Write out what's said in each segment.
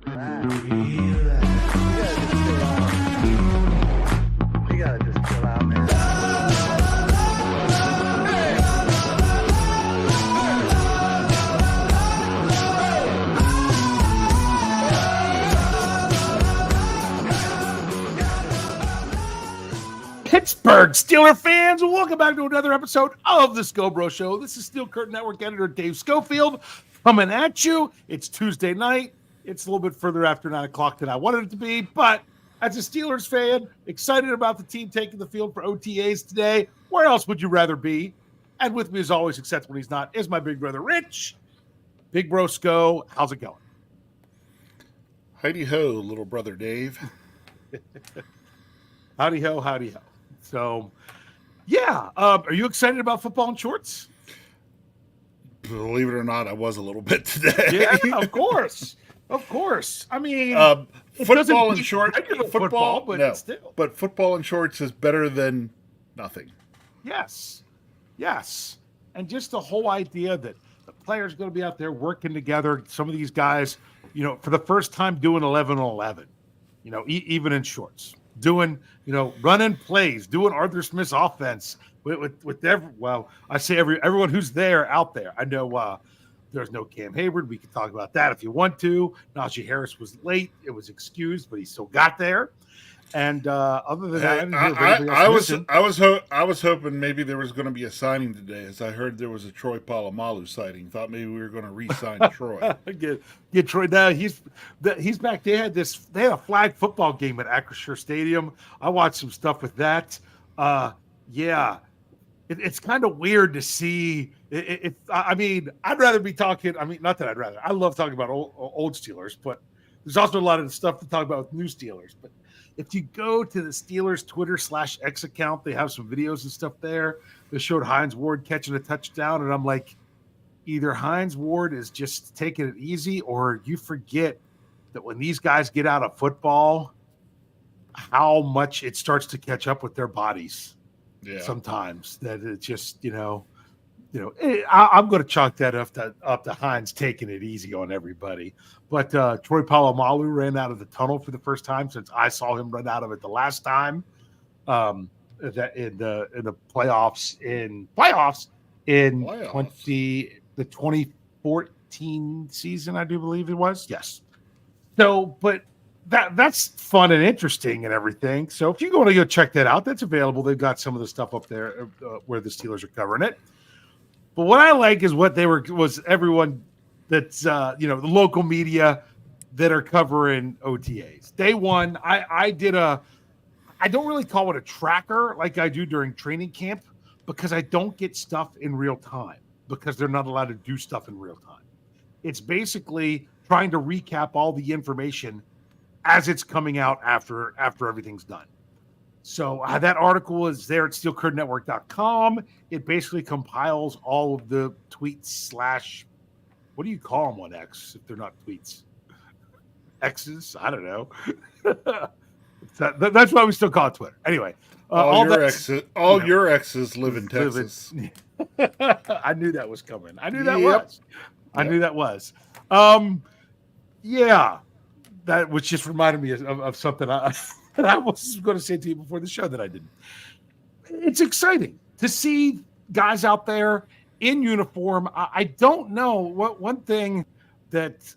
You gotta just chill out, man. Pittsburgh Steeler fans, welcome back to another episode of the Scho Bro Show. This is Steel Curtain Network editor Dave Schofield coming at you. It's Tuesday night. It's a little bit further after 9 o'clock than I wanted it to be, but as a Steelers fan, excited about the team taking the field for OTAs today. Where else would you rather be? And with me, as always, except when he's not, is my big brother Rich. Big Bro Scho, how's it going? Heidi ho, little brother Dave. Howdy ho, howdy ho. So, yeah, are you excited about football in shorts? Believe it or not, I was a little bit today. Yeah, of course. Of course. I mean, football in shorts. Football, but no, still. but football in shorts is better than nothing. Yes. Yes. And just the whole idea that the players going to be out there working together. Some of these guys, you know, for the first time doing 11-on-11, you know, even in shorts. Doing, you know, running plays, doing Arthur Smith's offense with everyone who's out there. I know there's no Cam Hayward. We can talk about that if you want to. Najee Harris was late. It was excused, but he still got there. And other than that, I was hoping maybe there was going to be a signing today, as I heard there was a Troy Polamalu sighting. Thought maybe we were going to re-sign Troy. Get Troy. Now he's back. They had a flag football game at Acrisure Stadium. I watched some stuff with that. It's kind of weird to see. I mean, I'd rather be talking. I mean, not that I'd rather. I love talking about old Steelers, but there's also a lot of stuff to talk about with new Steelers. But if you go to the Steelers Twitter /X account, they have some videos and stuff there. They showed Hines Ward catching a touchdown, and I'm like, either Hines Ward is just taking it easy, or you forget that when these guys get out of football, how much it starts to catch up with their bodies. Yeah. Sometimes that it just, I'm going to chalk that up to Hines taking it easy on everybody. But Troy Polamalu ran out of the tunnel for the first time since I saw him run out of it the last time. That in the playoffs in 2014 season, I do believe it was. Yes. So, but that's fun and interesting and everything. So if you want to go check that out, that's available. They've got some of the stuff up there where the Steelers are covering it. But what I like is what was everyone that's the local media that are covering OTAs. Day one, I don't really call it a tracker like I do during training camp, because I don't get stuff in real time because they're not allowed to do stuff in real time. It's basically trying to recap all the information as it's coming out after everything's done. So that article is there at steelcurtainnetwork.com. It basically compiles all of the tweets / what do you call them on X if they're not tweets? X's? I don't know. That's why we still call it Twitter. Anyway. All your exes live in Texas. I knew that was coming. I knew that was. That which just reminded me of something that I was going to say to you before the show that I didn't. It's exciting to see guys out there in uniform. I don't know one thing that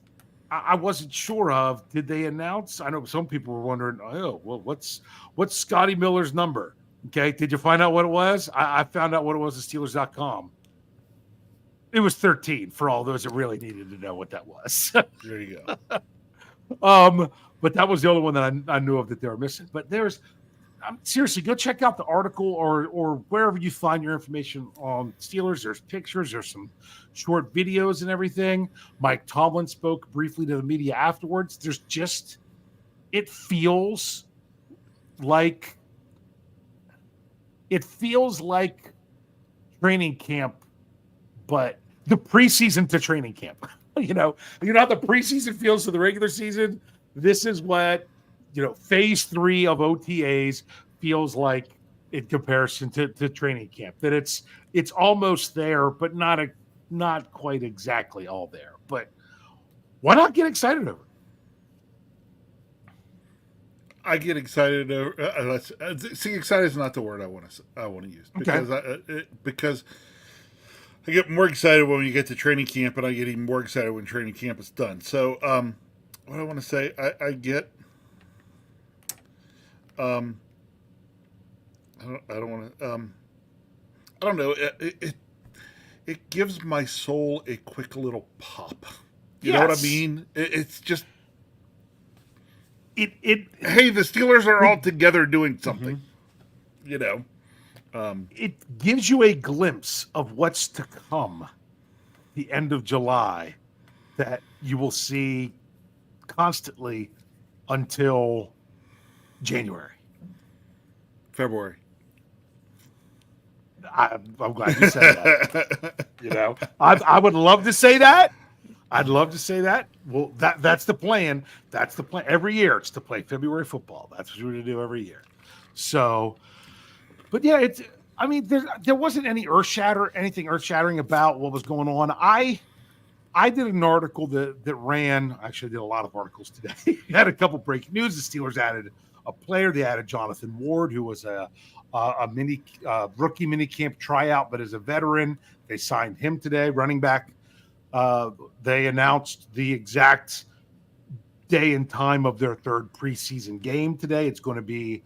I wasn't sure of. Did they announce? I know some people were wondering, what's Scotty Miller's number? Okay. Did you find out what it was? I found out what it was at Steelers.com. It was 13 for all those that really needed to know what that was. There you go. But that was the only one that I knew of that they were missing. But seriously, go check out the article or wherever you find your information on Steelers. There's pictures, there's some short videos and everything. Mike Tomlin spoke briefly to the media afterwards. It feels like training camp, but the preseason to training camp. You know how the preseason feels to the regular season? This is what, phase 3 of OTAs feels like in comparison to training camp. That it's almost there, but not quite exactly all there. But why not get excited over it? I get excited. See, excited is not the word I want to use because because I get more excited when we get to training camp, and I get even more excited when training camp is done. So, what I want to say, I get. I don't want to. I don't know. It gives my soul a quick little pop. You know what I mean? It's just. Hey, the Steelers are all together doing something. You know. It gives you a glimpse of what's to come the end of July that you will see constantly until January. February. I'm glad you said that. You know, I would love to say that. I'd love to say that. Well, that's the plan. That's the plan. Every year it's to play February football. That's what we're going to do every year. So, but yeah, I mean, there wasn't anything earth-shattering about what was going on. I did an article that ran. Actually, I did a lot of articles today. Had a couple breaking news. The Steelers added a player. They added Jonathan Ward, who was a rookie minicamp tryout, but as a veteran. They signed him today, running back. They announced the exact day and time of their third preseason game today. It's going to be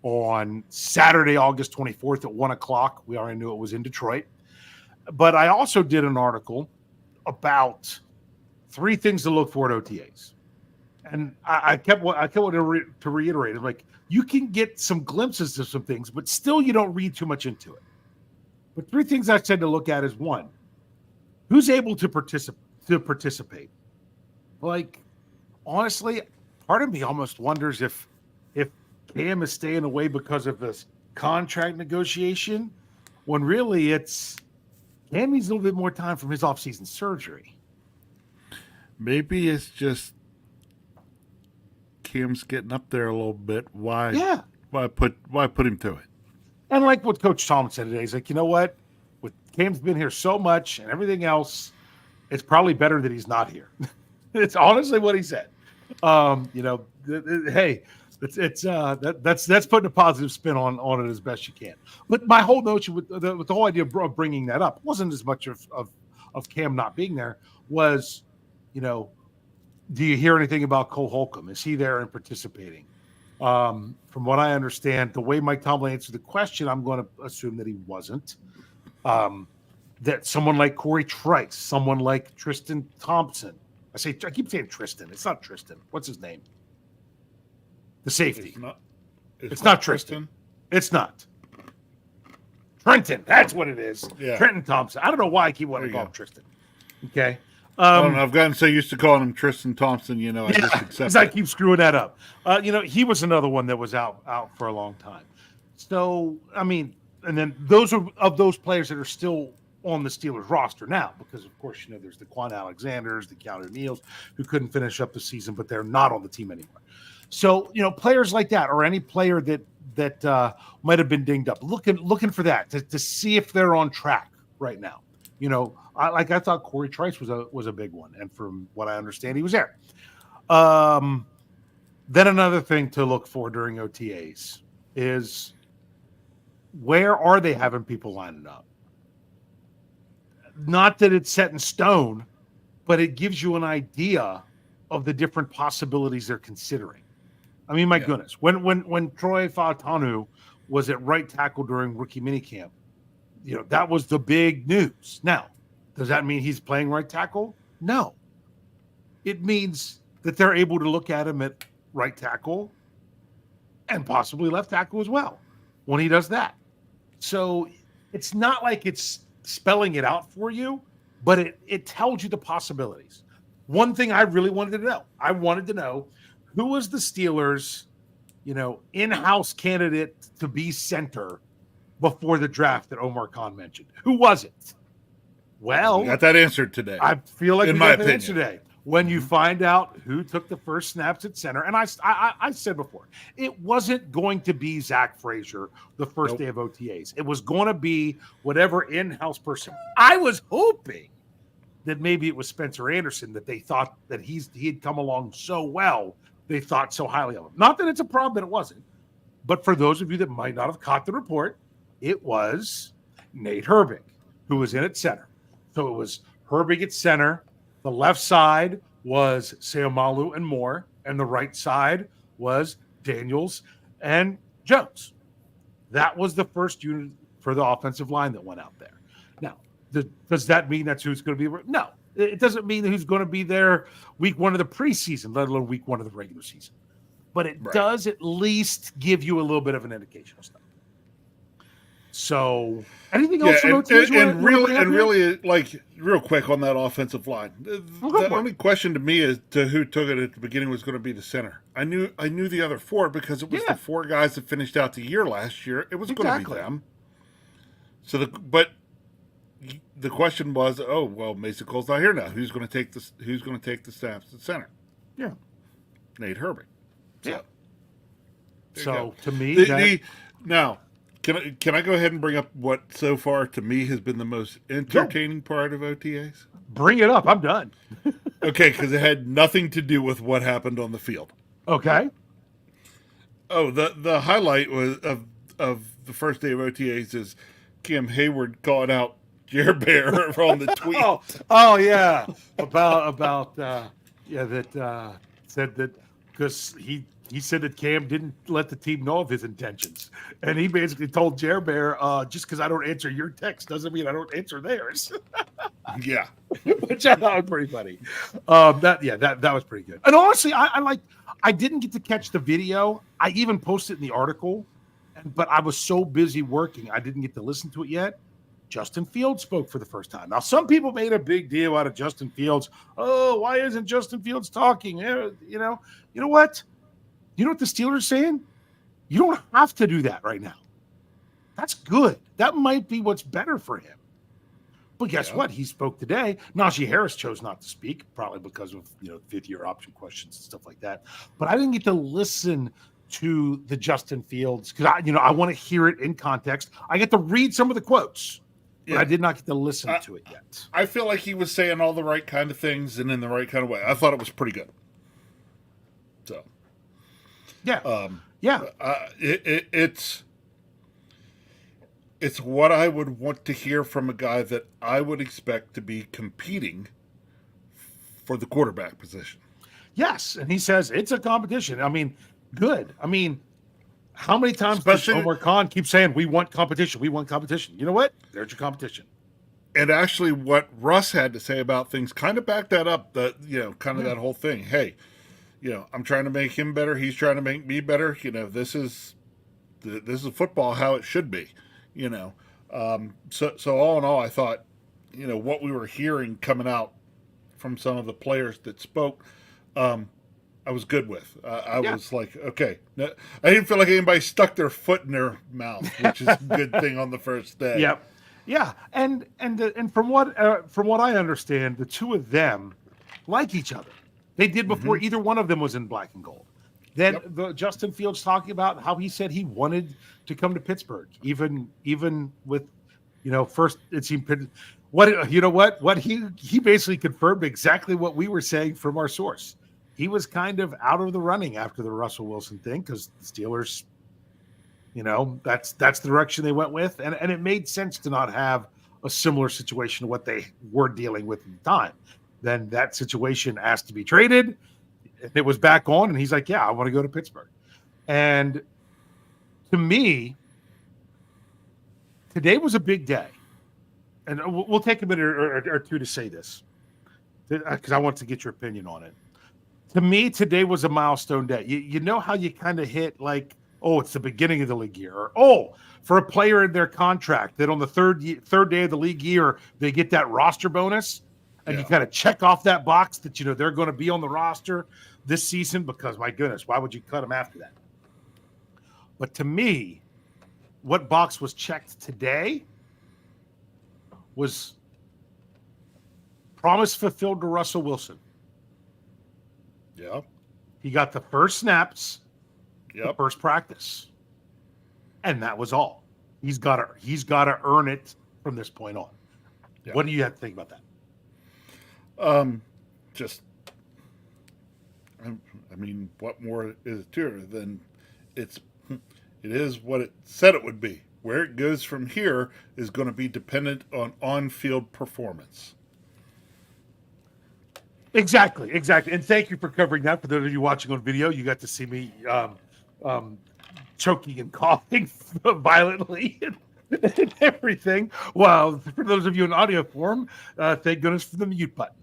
on Saturday, August 24th at 1 o'clock. We already knew it was in Detroit. But I also did an article about 3 things to look for at OTAs. And I kept wanting to reiterate it. Like, you can get some glimpses of some things, but still you don't read too much into it. But 3 things I said to look at is, 1, who's able to participate? Like, honestly, part of me almost wonders if Cam is staying away because of this contract negotiation, when really it's Cam needs a little bit more time from his offseason surgery. Maybe it's just Cam's getting up there a little bit. Why put him through it? And like what Coach Tom said today, he's like, you know what? With Cam's been here so much and everything else, it's probably better that he's not here. It's honestly what he said. Hey, that's putting a positive spin on it as best you can. But my whole notion with the whole idea of bringing that up wasn't as much of Cam not being there. Was, do you hear anything about Cole Holcomb? Is he there and participating? From what I understand, the way Mike Tomlin answered the question, I'm going to assume that he wasn't. That someone like Corey Trice, someone like Tristan Thompson. I keep saying Tristan. It's not Tristan. What's his name? The safety. It's not Tristan. It's not. Trenton. That's what it is. Yeah. Trenton Thompson. I don't know why I keep wanting to call him Tristan. Okay. I don't know. I've gotten so used to calling him Tristan Thompson, I just accept it. I keep screwing that up. He was another one that was out for a long time. So, I mean, and then those are of those players that are still on the Steelers roster now, because of course, there's the Quan Alexanders, the Keanu Neals, who couldn't finish up the season, but they're not on the team anymore. So, players like that, or any player that might have been dinged up, looking for that to see if they're on track right now. I thought Corey Trice was a big one, and from what I understand, he was there. Then another thing to look for during OTAs is, where are they having people lining up? Not that it's set in stone, but it gives you an idea of the different possibilities they're considering. I mean, my goodness, when Troy Fautanu was at right tackle during rookie minicamp, that was the big news. Now, does that mean he's playing right tackle? No. It means that they're able to look at him at right tackle and possibly left tackle as well when he does that. So it's not like it's spelling it out for you, but it tells you the possibilities. One thing I really wanted to know, who was the Steelers, in-house candidate to be center before the draft that Omar Khan mentioned? Who was it? Well, we got that answered today. I feel like in we my got that opinion. answer today. When you find out who took the first snaps at center, and I said before, it wasn't going to be Zach Frazier the first day of OTAs. It was going to be whatever in-house person. I was hoping that maybe it was Spencer Anderson, that they thought that he had come along so well they thought so highly of him. Not that it's a problem that it wasn't, but for those of you that might not have caught the report, it was Nate Herbig who was in at center. So it was Herbig at center. The left side was Seomalu and Moore, and the right side was Daniels and Jones. That was the first unit for the offensive line that went out there. Now, does that mean that's who's going to be? No, it doesn't mean who's going to be there week one of the preseason, let alone week one of the regular season. But it does at least give you a little bit of an indication of stuff. So, anything else from OTAs? Really, like real quick on that offensive line, the only question to me is to who took it at the beginning was going to be the center. I knew the other four because it was the four guys that finished out the year last year. It was going to be them. So, but the question was, oh well, Mason Cole's not here now. Who's going to take this? Who's going to take the snaps at center? Yeah, Nate Herbig. So to me, now. Can I go ahead and bring up what so far to me has been the most entertaining part of OTAs? Bring it up. I'm done. Okay, because it had nothing to do with what happened on the field. Okay. Oh, the highlight was of the first day of OTAs is Cam Hayward calling out Jer Bear on the tweet. oh yeah, about said that because he said that Cam didn't let the team know of his intentions. And he basically told Jer Bear, just because I don't answer your text doesn't mean I don't answer theirs. Yeah. Which I thought was pretty funny. That was pretty good. And honestly, I didn't get to catch the video. I even posted it in the article, but I was so busy working, I didn't get to listen to it yet. Justin Fields spoke for the first time. Now, some people made a big deal out of Justin Fields. Oh, why isn't Justin Fields talking? You know what? You know what the Steelers are saying? You don't have to do that right now. That's good. That might be what's better for him. But guess what? He spoke today. Najee Harris chose not to speak, probably because of fifth-year option questions and stuff like that. But I didn't get to listen to the Justin Fields because I want to hear it in context. I get to read some of the quotes, but I did not get to listen to it yet. I feel like he was saying all the right kind of things and in the right kind of way. I thought it was pretty good. So. It's what I would want to hear from a guy that I would expect to be competing for the quarterback position. Yes, and he says it's a competition. I mean, good. I mean, how many times does Omar Khan keep saying we want competition? We want competition. You know what? There's your competition. And actually, what Russ had to say about things kind of backed that up. That that whole thing. Hey. I'm trying to make him better. He's trying to make me better. This is football how it should be. So all in all, I thought, what we were hearing coming out from some of the players that spoke, I was good with. I was like, okay. I didn't feel like anybody stuck their foot in their mouth, which is a good thing on the first day. Yep. Yeah, and from what I understand, the two of them like each other. They did before either one of them was in black and gold. Then Justin Fields talking about how he said he wanted to come to Pittsburgh, even with, first it seemed what he basically confirmed exactly what we were saying from our source. He was kind of out of the running after the Russell Wilson thing because the Steelers, that's the direction they went with, and it made sense to not have a similar situation to what they were dealing with at the time. Then that situation asked to be traded. It was back on, and he's like, yeah, I want to go to Pittsburgh. And to me, today was a big day. And we'll take a minute or two to say this because I want to get your opinion on it. To me, today was a milestone day. You know how you kind of hit like, oh, it's the beginning of the league year. Or, for a player in their contract that on the third day of the league year, they get that roster bonus. And you kind of check off that box that, they're going to be on the roster this season because, my goodness, why would you cut them after that? But to me, what box was checked today was promise fulfilled to Russell Wilson. Yeah. He got the first snaps, the first practice. And that was all. He's got to earn it from this point on. Yeah. What do you have to think about that? I mean, what more is it to it than it is what it said it would be. Where it goes from here is going to be dependent on field performance. Exactly. And thank you for covering that. For those of you watching on video, you got to see me choking and coughing violently and everything. Well, for those of you in audio form, thank goodness for the mute button.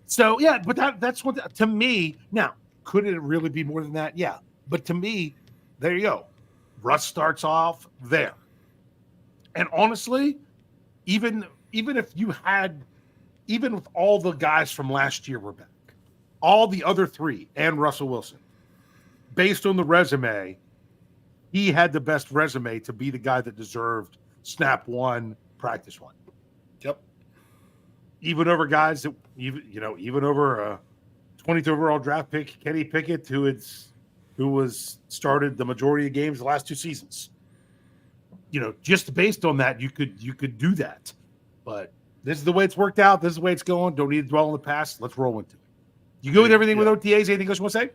So yeah, but that's what to me. Now, could it really be more than that? Yeah, but to me, there you go. Russ starts off there, and honestly, even if you had, even with all the guys from last year were back, all the other three and Russell Wilson, based on the resume, he had the best resume to be the guy that deserved snap one, practice one. Yep. Even over guys that even over a 20th overall draft pick, Kenny Pickett, who was started the majority of games the last 2 seasons. Just based on that, you could do that. But this is the way it's worked out. This is the way it's going. Don't need to dwell on the past. Let's roll into it. You go with everything with OTAs. Anything else you want to say?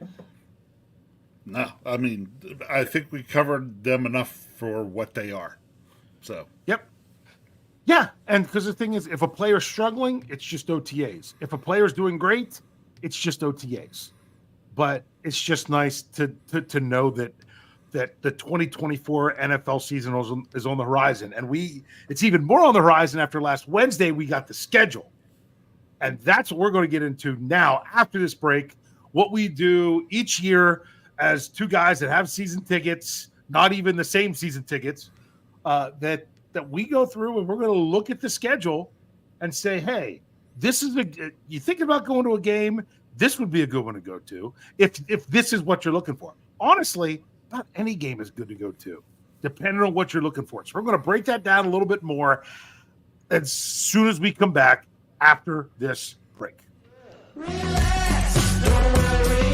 No, I mean, I think we covered them enough for what they are. So. Yep. Yeah, and because the thing is, if a player's struggling, it's just OTAs. If a player's doing great, it's just OTAs. But it's just nice to know that the 2024 NFL season is on the horizon, and it's even more on the horizon after last Wednesday. We got the schedule, and that's what we're going to get into now after this break. What we do each year as two guys that have season tickets, not even the same season tickets, that we go through, and we're going to look at the schedule and say, hey, this is you thinking about going to a game, this would be a good one to go to if this is what you're looking for. Honestly, not any game is good to go to, depending on what you're looking for. So we're going to break that down a little bit more as soon as we come back after this break. Relax, don't worry,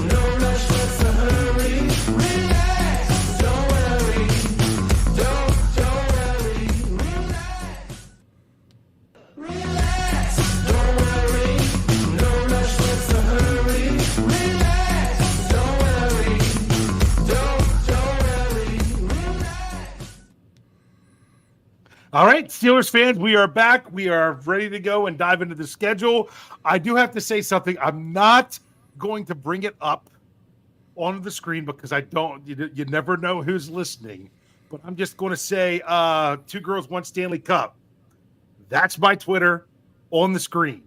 no rush, what's the hurry? Relax, don't worry, don't worry, relax, don't worry, no rush, what's the hurry? Relax, don't worry, don't worry, relax. All right, Steelers fans, we are back. We are ready to go and dive into the schedule. I do have to say something. I'm not going to bring it up on the screen because you never know who's listening. But I'm just going to say 2 girls, 1 Stanley Cup. That's my Twitter on the screen.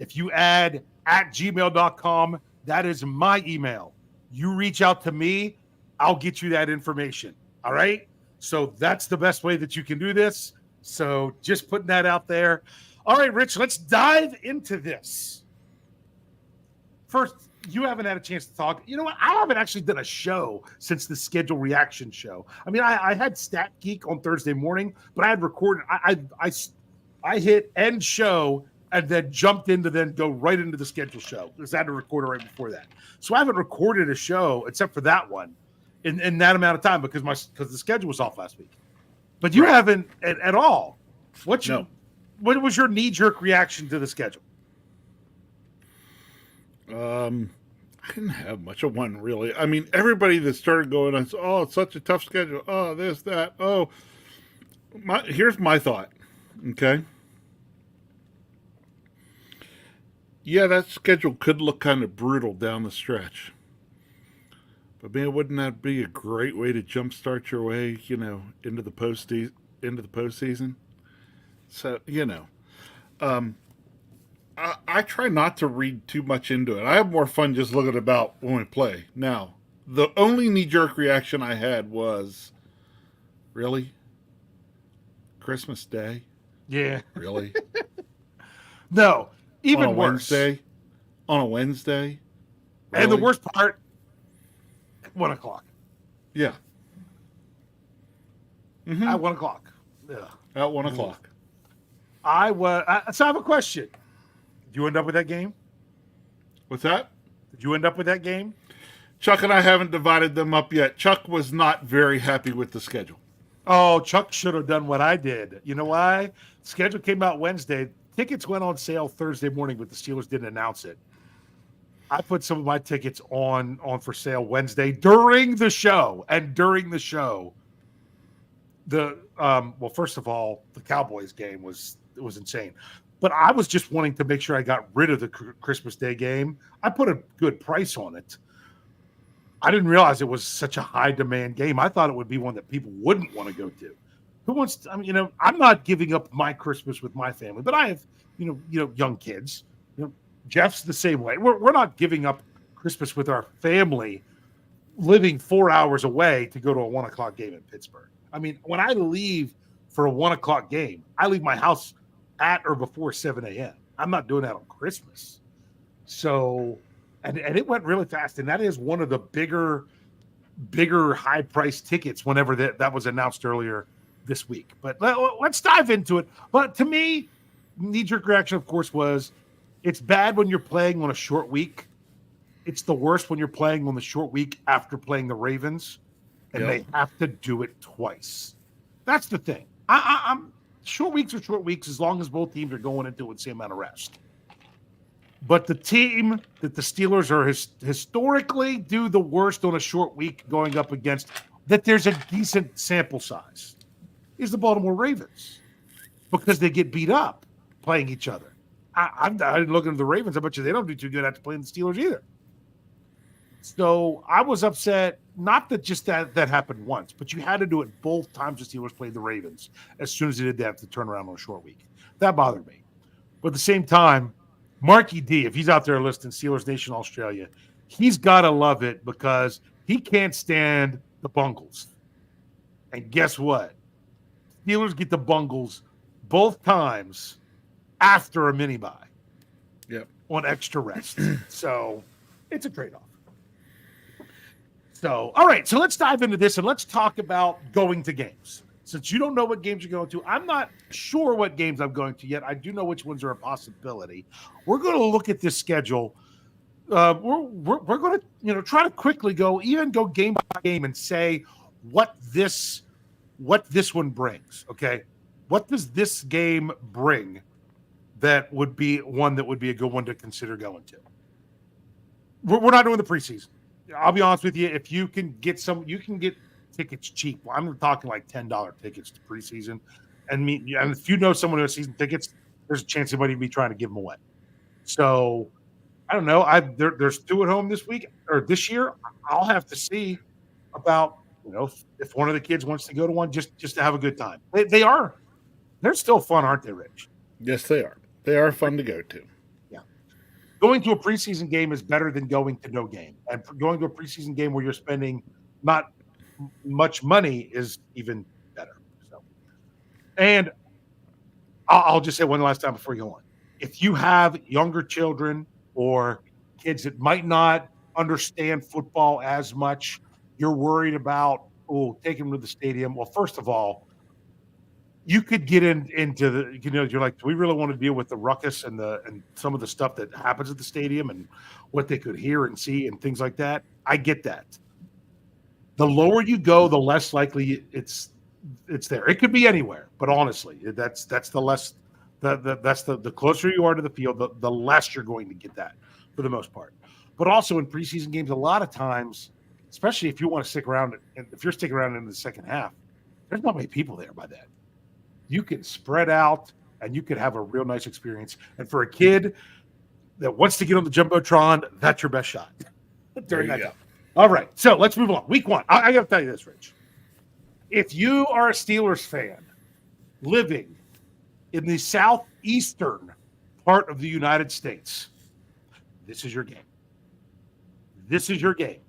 If you add @gmail.com, that is my email. You reach out to me, I'll get you that information. All right? So that's the best way that you can do this. So just putting that out there. All right, Rich, let's dive into this. First, you haven't had a chance to talk. You know what? I haven't actually done a show since the schedule reaction show. I mean, I had Stat Geek on Thursday morning, but I had recorded. I hit end show and then jumped into then go right into the schedule show because I had to record it right before that. So I haven't recorded a show except for that one in that amount of time because the schedule was off last week. But you haven't at all. What was your knee-jerk reaction to the schedule? I didn't have much of one, really. I mean, everybody that started going on, oh, it's such a tough schedule. Oh, this, that. Oh, here's my thought. Okay. Yeah, that schedule could look kind of brutal down the stretch. But man, wouldn't that be a great way to jumpstart your way, into the postseason? So, I try not to read too much into it. I have more fun just looking about when we play. Now, the only knee-jerk reaction I had was, really? Christmas Day? Yeah. Really? No, even worse. On a Wednesday? Really? And the worst part, 1 o'clock. Yeah. Mm-hmm. At 1 o'clock. Yeah. At 1 o'clock. So I have a question. Did you end up with that game? What's that? Did you end up with that game? Chuck and I haven't divided them up yet. Chuck was not very happy with the schedule. Oh, Chuck should have done what I did. You know why? Schedule came out Wednesday. Tickets went on sale Thursday morning, but the Steelers didn't announce it. I put some of my tickets on for sale Wednesday during the show, and during the show, well, first of all, the Cowboys game was insane, but I was just wanting to make sure I got rid of the Christmas Day game. I put a good price on it. I didn't realize it was such a high demand game. I thought it would be one that people wouldn't want to go to. Who wants to, I mean, I'm not giving up my Christmas with my family, but I have, young kids. Jeff's the same way. We're not giving up Christmas with our family, living 4 hours away to go to a 1 o'clock game in Pittsburgh. I mean, when I leave for a 1 o'clock game, I leave my house at or before 7 a.m. I'm not doing that on Christmas. So, and it went really fast. And that is one of the bigger high price tickets whenever that was announced earlier this week. But let's dive into it. But to me, knee-jerk reaction, of course, was it's bad when you're playing on a short week. It's the worst when you're playing on the short week after playing the Ravens, and they have to do it twice. That's the thing. I'm short weeks are short weeks as long as both teams are going into it with the same amount of rest. But the team that the Steelers are historically do the worst on a short week going up against, that there's a decent sample size, is the Baltimore Ravens, because they get beat up playing each other. I'm looking at the Ravens. I bet you they don't do too good after playing the Steelers either. So I was upset, not that just that happened once, but you had to do it both times the Steelers played the Ravens. As soon as they did, they have to turn around on a short week. That bothered me. But at the same time, Marky D, if he's out there listening, Steelers Nation Australia, he's got to love it because he can't stand the Bungles. And guess what? Steelers get the Bungles both times after a mini bye. Yep. On extra rest. So it's a trade-off. So, all right. So let's dive into this and let's talk about going to games. Since you don't know what games you're going to, I'm not sure what games I'm going to yet. I do know which ones are a possibility. We're going to look at this schedule. We're going to, try to quickly go game by game and say what this one brings. Okay. What does this game bring that would be one that would be a good one to consider going to? We're not doing the preseason. I'll be honest with you. If you can get you can get tickets cheap. Well, I'm talking like $10 tickets to preseason. And if you know someone who has season tickets, there's a chance somebody would be trying to give them away. So I don't know. There's 2 at home this week or this year. I'll have to see about, if one of the kids wants to go to one just to have a good time. They're still fun, aren't they, Rich? Yes, they are. They are fun to go to. Yeah. Going to a preseason game is better than going to no game. And going to a preseason game where you're spending not much money is even better. So, and I'll just say one last time before you go on. If you have younger children or kids that might not understand football as much, you're worried about, taking them to the stadium. Well, first of all, you could get into the, you're like, do we really want to deal with the ruckus and some of the stuff that happens at the stadium and what they could hear and see and things like that? I get that. The lower you go, the less likely it's there. It could be anywhere, but honestly, that's the less the closer you are to the field, the less you're going to get that for the most part. But also in preseason games, a lot of times, especially if you want to stick around, and if you're sticking around in the second half, there's not many people there by then. You can spread out and you could have a real nice experience. And for a kid that wants to get on the Jumbotron, that's your best shot during that time. All right, so let's move on. Week 1. I got to tell you this, Rich. If you are a Steelers fan living in the southeastern part of the United States, this is your game. This is your game.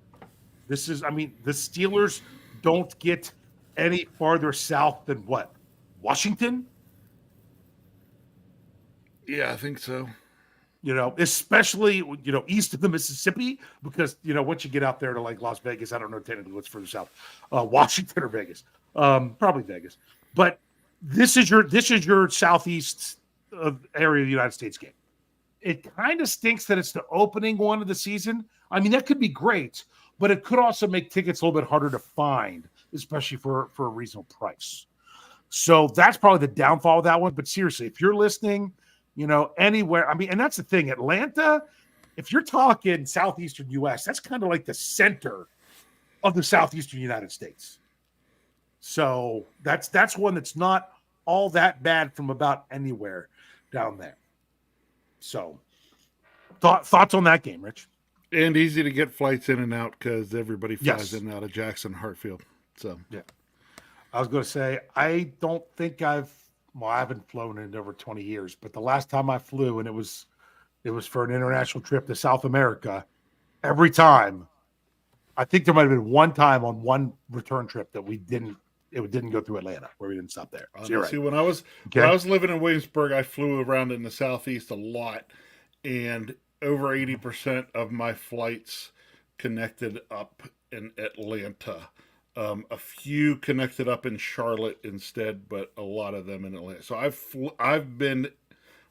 The Steelers don't get any farther south than what? Washington? Yeah, I think so. Especially, east of the Mississippi, because, once you get out there to like Las Vegas, I don't know technically what's further south, Washington or Vegas, probably Vegas. But this is your southeast area of the United States game. It kind of stinks that it's the opening one of the season. I mean, that could be great, but it could also make tickets a little bit harder to find, especially for a reasonable price. So that's probably the downfall of that one. But seriously, if you're listening, anywhere, and that's the thing. Atlanta if you're talking southeastern U.S., that's kind of like the center of the southeastern United States. So that's one that's not all that bad from about anywhere down there. So thoughts on that game, Rich? And easy to get flights in and out because everybody flies Yes. in and out of Jackson, Hartfield. So Yeah. I was going to say, I don't think I haven't flown in over 20 years, but the last time I flew, and it was for an international trip to South America, every time, I think there might have been one time on one return trip that it didn't go through Atlanta, where we didn't stop there. So you're right. See, when I was living in Williamsburg, I flew around in the Southeast a lot, and over 80% of my flights connected up in Atlanta. A few connected up in Charlotte instead, but a lot of them in Atlanta. So I've been,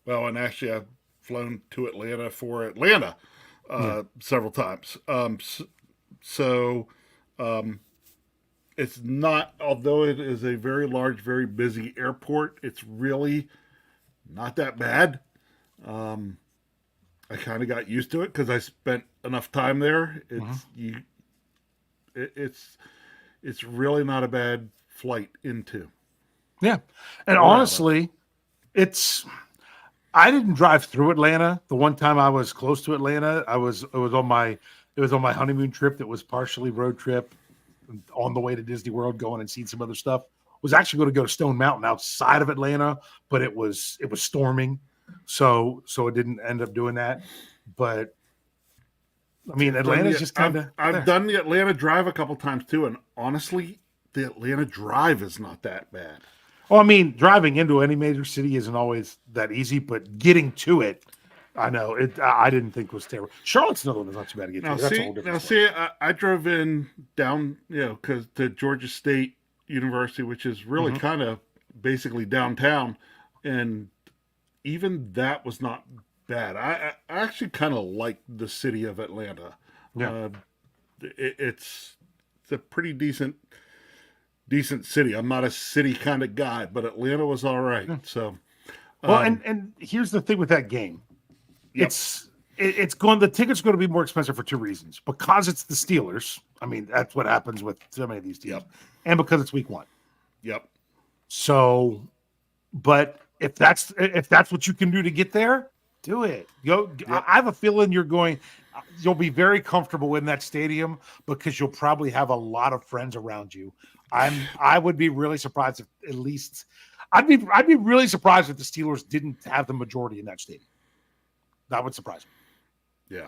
well, and actually I've flown to Atlanta for Atlanta several times. It's not, although it is a very large, very busy airport, it's really not that bad. I kind of got used to it because I spent enough time there. It's really not a bad flight into. Yeah. And honestly, I didn't drive through Atlanta. The one time I was close to Atlanta, it was on my honeymoon trip that was partially road trip on the way to Disney World, going and seeing some other stuff. Was actually going to go to Stone Mountain outside of Atlanta, but it was storming. So it didn't end up doing that. But I mean, Atlanta's just kind of. I've done the Atlanta drive a couple times too, and honestly, the Atlanta drive is not that bad. Well, I mean, driving into any major city isn't always that easy, but getting to it, I know it. I didn't think was terrible. Charlotte's another one that's not too bad to get to. That's a whole different story. I drove in down, because to Georgia State University, which is really kind of basically downtown, and even that was not bad. I actually kind of like the city of Atlanta. Yeah. It's a pretty decent city. I'm not a city kind of guy, but Atlanta was all right. So, well, and here's the thing with that game. Yep. The tickets are going to be more expensive for two reasons. Because it's the Steelers. I mean, that's what happens with so many of these teams. Yep. And because it's week 1. Yep. So, but if that's what you can do to get there, do it. Go. Yep. I have a feeling you'll be very comfortable in that stadium because you'll probably have a lot of friends around you. I would be really surprised if at least I'd be really surprised if the Steelers didn't have the majority in that stadium. That would surprise me. Yeah.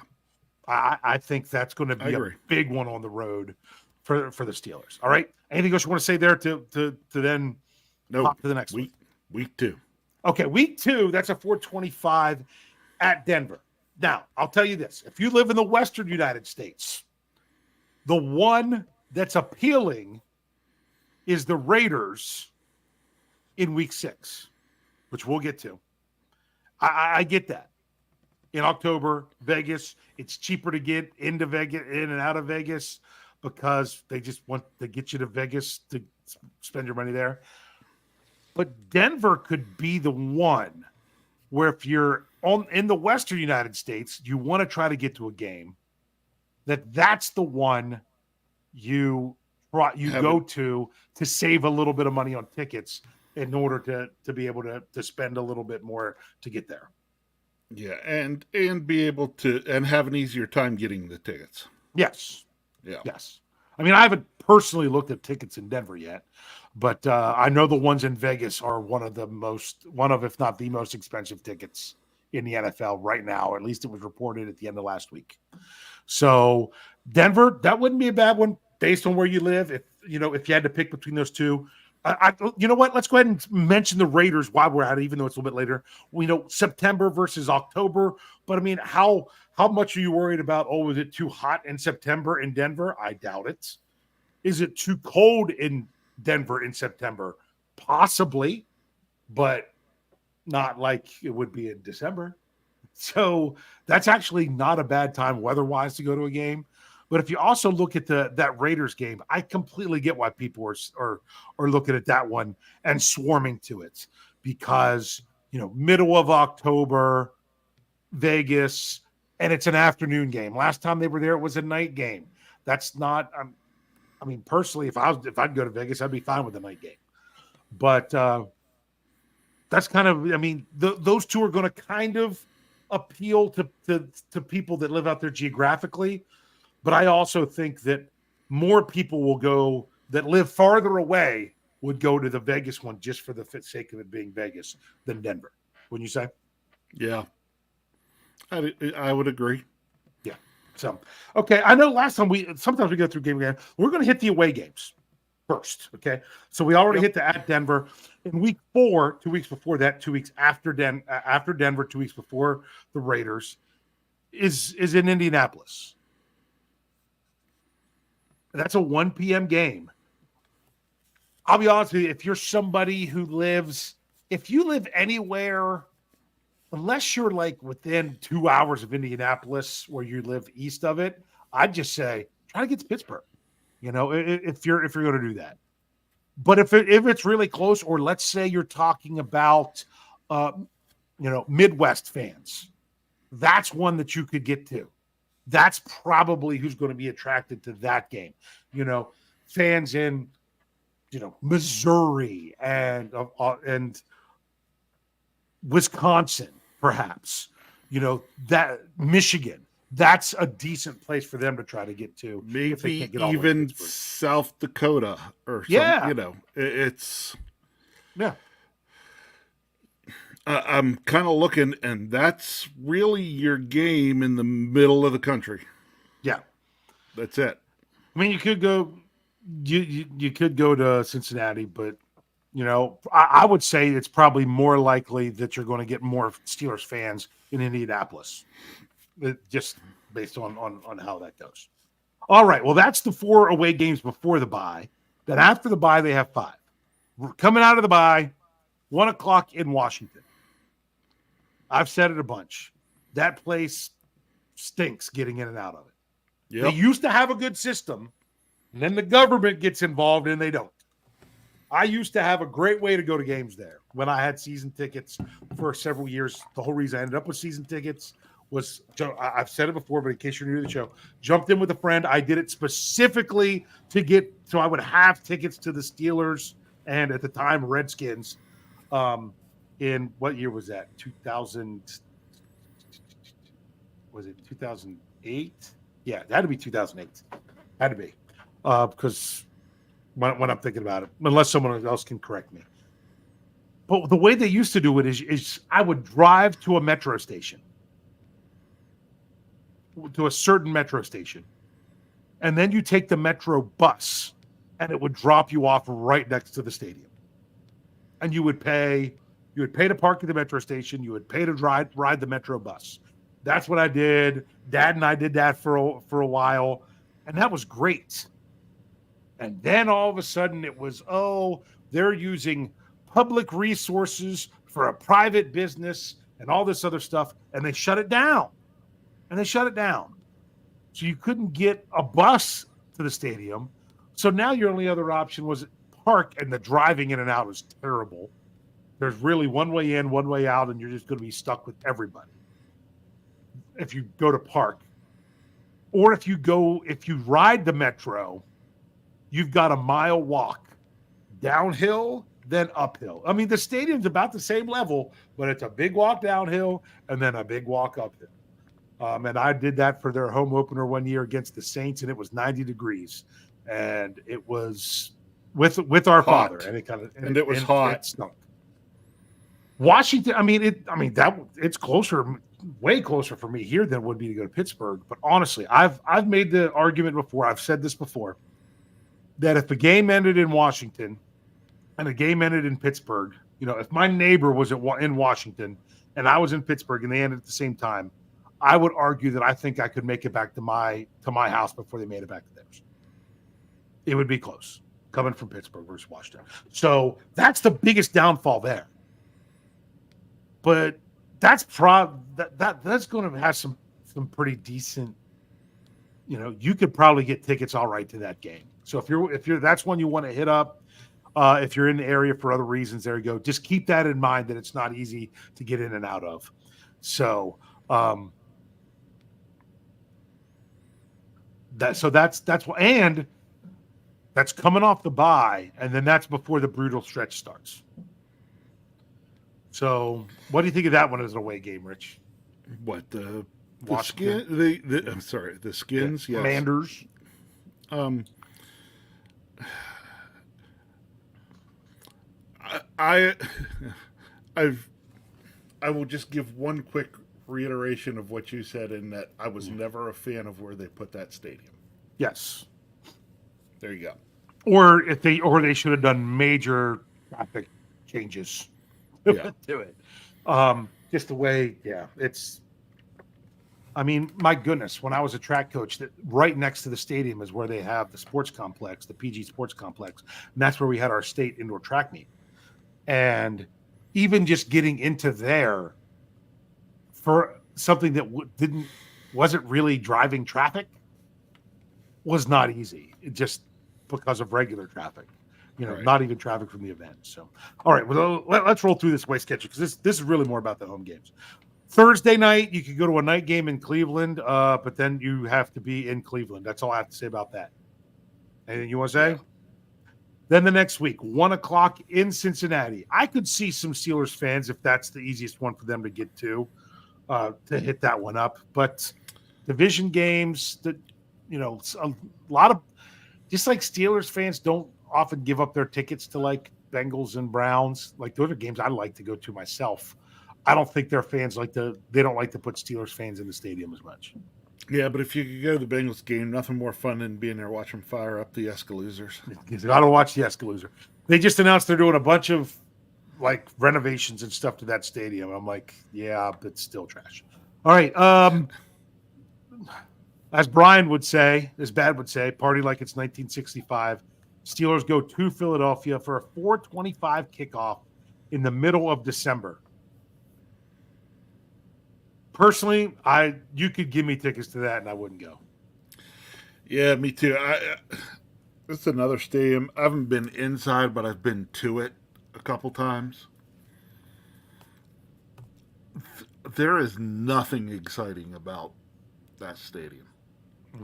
I think that's going to be a big one on the road for the Steelers. All right. Anything else you want to say there to then hop to the next week? One? Week 2. Okay, week 2, that's a 425 at Denver. Now, I'll tell you this. If you live in the Western United States, the one that's appealing is the Raiders in week 6, which we'll get to. I get that. In October, Vegas, it's cheaper to get into Vegas, in and out of Vegas, because they just want to get you to Vegas to spend your money there. But Denver could be the one where if you're in the Western United States, you want to try to get to a game, that's the one you go to save a little bit of money on tickets in order to be able to spend a little bit more to get there. Yeah, and be able to and have an easier time getting the tickets. Yes. Yeah. Yes. I mean, I haven't personally looked at tickets in Denver yet, but I know the ones in Vegas are one of if not the most expensive tickets in the NFL right now. At least it was reported at the end of last week. So Denver, that wouldn't be a bad one based on where you live. If you had to pick between those two. You know what? Let's go ahead and mention the Raiders while we're at it, even though it's a little bit later. We know September versus October, but I mean, how much are you worried about? Oh, is it too hot in September in Denver? I doubt it. Is it too cold in Denver in September? Possibly, but not like it would be in December. So that's actually not a bad time weather-wise to go to a game. But if you also look at that Raiders game, I completely get why people are looking at that one and swarming to it, because middle of October, Vegas, and it's an afternoon game. Last time they were there, it was a night game. That's not. I mean, personally, if I'd go to Vegas, I'd be fine with a night game. But that's kind of. I mean, those two are going to kind of appeal to people that live out there geographically. But I also think that more people will go that live farther away would go to the Vegas one just for the sake of it being Vegas than Denver. Wouldn't you say? Yeah, I would agree. Yeah. So, okay. I know last time sometimes we go through game again. We're going to hit the away games first. Okay. So we already hit the at Denver in week 4, 2 weeks before that, 2 weeks after Denver, 2 weeks before the Raiders is in Indianapolis. That's a 1 p.m. game. I'll be honest with you, if you're somebody who if you live anywhere, unless you're like within 2 hours of Indianapolis where you live east of it, I'd just say try to get to Pittsburgh. If you're going to do that. But if it's really close, or let's say you're talking about Midwest fans, that's one that you could get to. That's probably who's going to be attracted to that game. Fans in Missouri and Wisconsin, perhaps, that Michigan, that's a decent place for them to try to get to. Maybe even South Dakota or something, it's. Yeah. I'm kind of looking, and that's really your game in the middle of the country. Yeah. That's it. I mean, you could go. You could go to Cincinnati, but I would say it's probably more likely that you're going to get more Steelers fans in Indianapolis, just based on how that goes. All right, well, that's the 4 away games before the bye. Then after the bye, they have 5. We're coming out of the bye, 1:00 in Washington. I've said it a bunch. That place stinks getting in and out of it. Yep. They used to have a good system. And then the government gets involved and they don't. I used to have a great way to go to games there when I had season tickets for several years. The whole reason I ended up with season tickets was, I've said it before, but in case you're new to the show, jumped in with a friend. I did it specifically so I would have tickets to the Steelers and at the time Redskins. In what year was that? 2000? Was it 2008? Yeah, it had to be 2008. Had to be. Because when I'm thinking about it, unless someone else can correct me. But the way they used to do it is I would drive to a metro station, to a certain metro station, and then you take the metro bus, and it would drop you off right next to the stadium. And you would pay to park at the metro station. You would pay to ride the metro bus. That's what I did. Dad and I did that for a while, and that was great. And then all of a sudden it was, they're using public resources for a private business and all this other stuff. And they shut it down. So you couldn't get a bus to the stadium. So now your only other option was park, and the driving in and out was terrible. There's really one way in, one way out, and you're just going to be stuck with everybody if you go to park. Or if you ride the metro, you've got a mile walk downhill, then uphill. I mean, the stadium's about the same level, but it's a big walk downhill and then a big walk uphill. And I did that for their home opener one year against the Saints, and it was 90 degrees. And it was with our hot. Father, and it was hot. It stunk. Washington, it's closer, way closer for me here than it would be to go to Pittsburgh. But honestly, I've made the argument before. I've said this before, that if the game ended in Washington and the game ended in Pittsburgh, if my neighbor was in Washington and I was in Pittsburgh and they ended at the same time, I would argue that I think I could make it back to my house before they made it back to theirs. It would be close coming from Pittsburgh versus Washington. So that's the biggest downfall there. But that's that's going to have some pretty decent. You could probably get tickets all right to that game. So if you're that's one you want to hit up. If you're in the area for other reasons, there you go. Just keep that in mind that it's not easy to get in and out of. So That's what, and that's coming off the bye, and then that's before the brutal stretch starts. So, what do you think of that one as an away game, Rich? What the Washington. skin? I'm sorry, the Skins. Yes. Commanders. I I will just give one quick reiteration of what you said in that I was never a fan of where they put that stadium. Yes. There you go. Or they should have done major traffic changes Yeah. to it. Just the way, it's. I mean, my goodness, when I was a track coach, that right next to the stadium is where they have the sports complex, the PG Sports Complex, and that's where we had our state indoor track meet. And even just getting into there for something that wasn't really driving traffic was not easy. It just because of regular traffic, Right. not even traffic from the event. So, all right, well, let's roll through this way schedule because this is really more about the home games. Thursday night, you could go to a night game in Cleveland, but then you have to be in Cleveland. That's all I have to say about that. Anything you want to say? Yeah. Then the next week, 1:00 in Cincinnati. I could see some Steelers fans if that's the easiest one for them to get to hit that one up. But division games, a lot of just like Steelers fans don't often give up their tickets to like Bengals and Browns. Like those are games I like to go to myself. I don't think their fans they don't like to put Steelers fans in the stadium as much. Yeah, but if you could go to the Bengals game, nothing more fun than being there watching them fire up the Escaloozers. I don't watch the Escalooser. They just announced they're doing a bunch of like renovations and stuff to that stadium. I'm like, yeah, but it's still trash. All right. As Brian would say, as Bad would say, party like it's 1965. Steelers go to Philadelphia for a 4:25 kickoff in the middle of December. Personally, you could give me tickets to that and I wouldn't go. Yeah, me too. It's another stadium. I haven't been inside, but I've been to it a couple times. There is nothing exciting about that stadium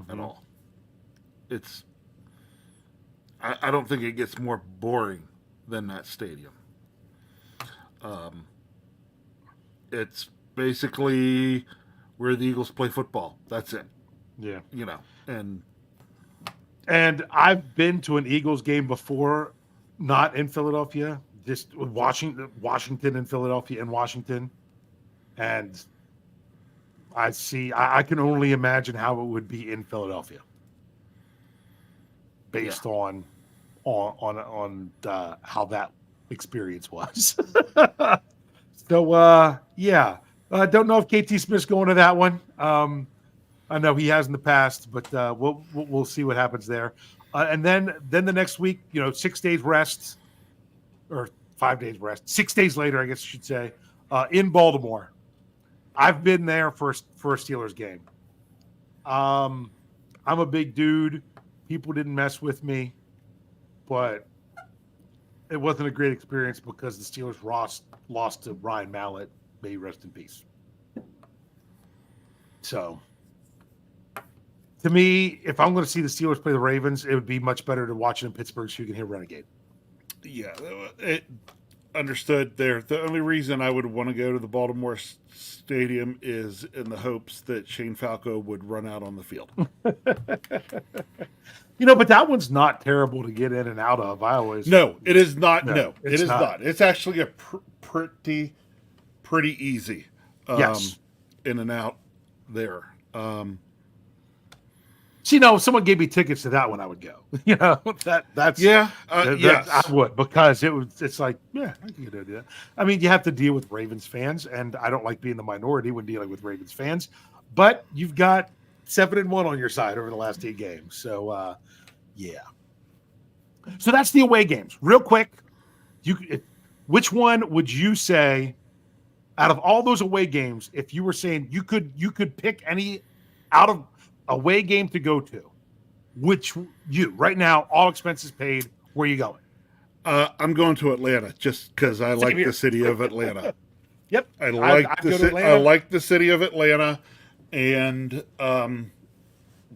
at all. It's. I don't think it gets more boring than that stadium. It's basically where the Eagles play football. That's it. Yeah. And I've been to an Eagles game before, not in Philadelphia, just Washington and Philadelphia and Washington. And I can only imagine how it would be in Philadelphia based on how that experience was. So, yeah. Don't know if KT Smith's going to that one. I know he has in the past, but we'll see what happens there. And then the next week, 6 days rest, or 5 days rest. 6 days later, I guess I should say, in Baltimore. I've been there for a Steelers game. I'm a big dude. People didn't mess with me, but it wasn't a great experience because the Steelers lost to Ryan Mallett. May he rest in peace. So, to me, if I'm going to see the Steelers play the Ravens, it would be much better to watch it in Pittsburgh so you can hear Renegade. yeah, understood there. The only reason I would want to go to the Baltimore Stadium is in the hopes that Shane Falco would run out on the field. But that one's not terrible to get in and out of. No, it is not. No, it it's is not. It's actually a pretty easy. Yes. In and out there. If someone gave me tickets to that one, I would go. That's Yeah. yes, I would, because it's like, yeah, I can do that. I mean, you have to deal with Ravens fans, and I don't like being the minority when dealing with Ravens fans, but you've got 7-1 on your side over the last 8 games. So, yeah. So that's the away games. Real quick, which one would you say out of all those away games, if you were saying you could pick any out of away game to go to, which right now, all expenses paid, where are you going? I'm going to Atlanta just because I like here. the city of Atlanta. Yep. I I'd go to Atlanta. like the city of Atlanta, and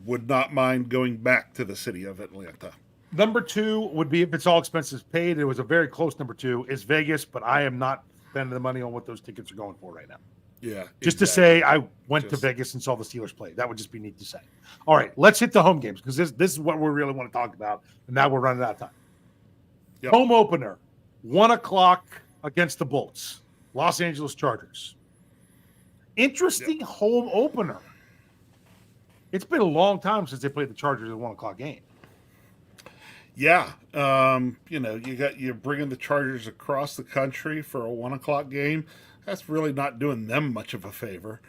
would not mind going back to the city of Atlanta. Number 2 would be, if it's all expenses paid, it was a very close number 2, is Vegas, but I am not spending the money on what those tickets are going for right now. Yeah. Just to exactly. say I went to Vegas and saw the Steelers play. That would just be neat to say. All right, let's hit the home games, because this is what we really want to talk about, and now we're running out of time. Yep. Home opener, 1 o'clock against the Bolts, Los Angeles Chargers. Interesting home opener. It's been a long time since they played the Chargers at 1 o'clock game. Yeah. You're bringing the Chargers across the country for a 1 o'clock game. That's really not doing them much of a favor.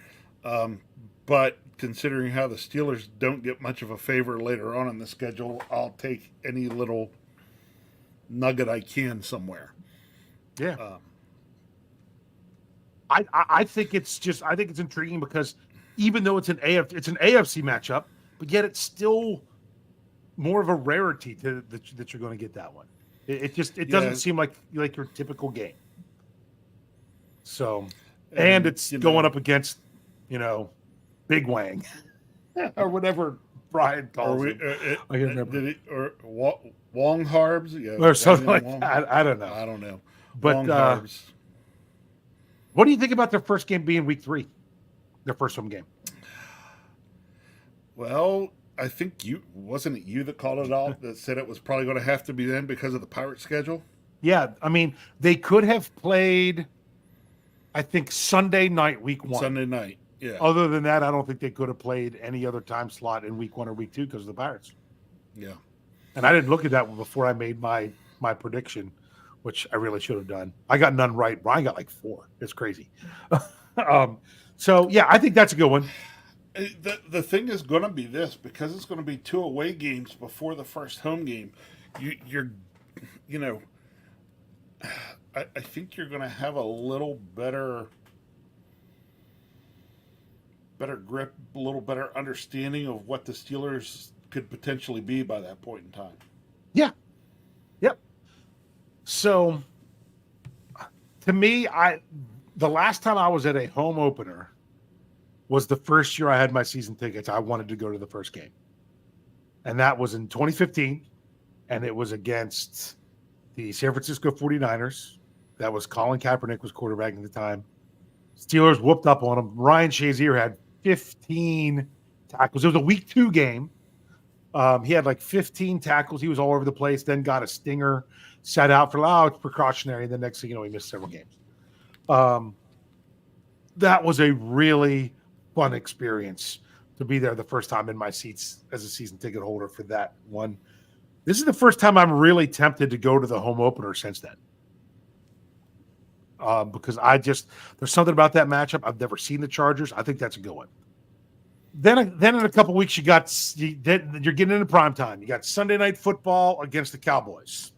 But considering how the Steelers don't get much of a favor later on in the schedule, I'll take any little nugget I can somewhere. Yeah. I think it's intriguing because even though it's an AFC matchup, but yet it's still more of a rarity that you're going to get that one. It doesn't seem like your typical game. So, and it's going up against, Big Wang or whatever Brian calls him. I can't remember. Wong Harbs? Yeah, or something like that. I don't know. I don't know. But Wong Harbs. What do you think about their first game being week 3? Their first home game. Well, I think wasn't it you that called it out that said it was probably going to have to be then because of the Pirate schedule? Yeah, I mean, they could have played, I think, Sunday night, week 1. Sunday night, yeah. Other than that, I don't think they could have played any other time slot in week 1 or week 2 because of the Pirates. Yeah. And I didn't look at that one before I made my prediction, which I really should have done. I got none right. Brian got like 4. It's crazy. So, yeah, I think that's a good one. The thing is going to be this, because it's going to be 2 away games before the first home game. I think you're going to have a little better grip, a little better understanding of what the Steelers could potentially be by that point in time. Yeah. Yep. So, to me, the last time I was at a home opener was the first year I had my season tickets. I wanted to go to the first game. And that was in 2015. And it was against the San Francisco 49ers. That was Colin Kaepernick was quarterbacking at the time. Steelers whooped up on him. Ryan Shazier had 15 tackles. It was a week 2 game. He had like 15 tackles. He was all over the place. Then got a stinger, sat out for it's precautionary. And the next thing you know, he missed several games. That was a really fun experience to be there the first time in my seats as a season ticket holder for that one. This is the first time I'm really tempted to go to the home opener since then. Because there's something about that matchup. I've never seen the Chargers. I think that's a good one. Then in a couple weeks, you're getting into prime time. You got Sunday Night Football against the Cowboys.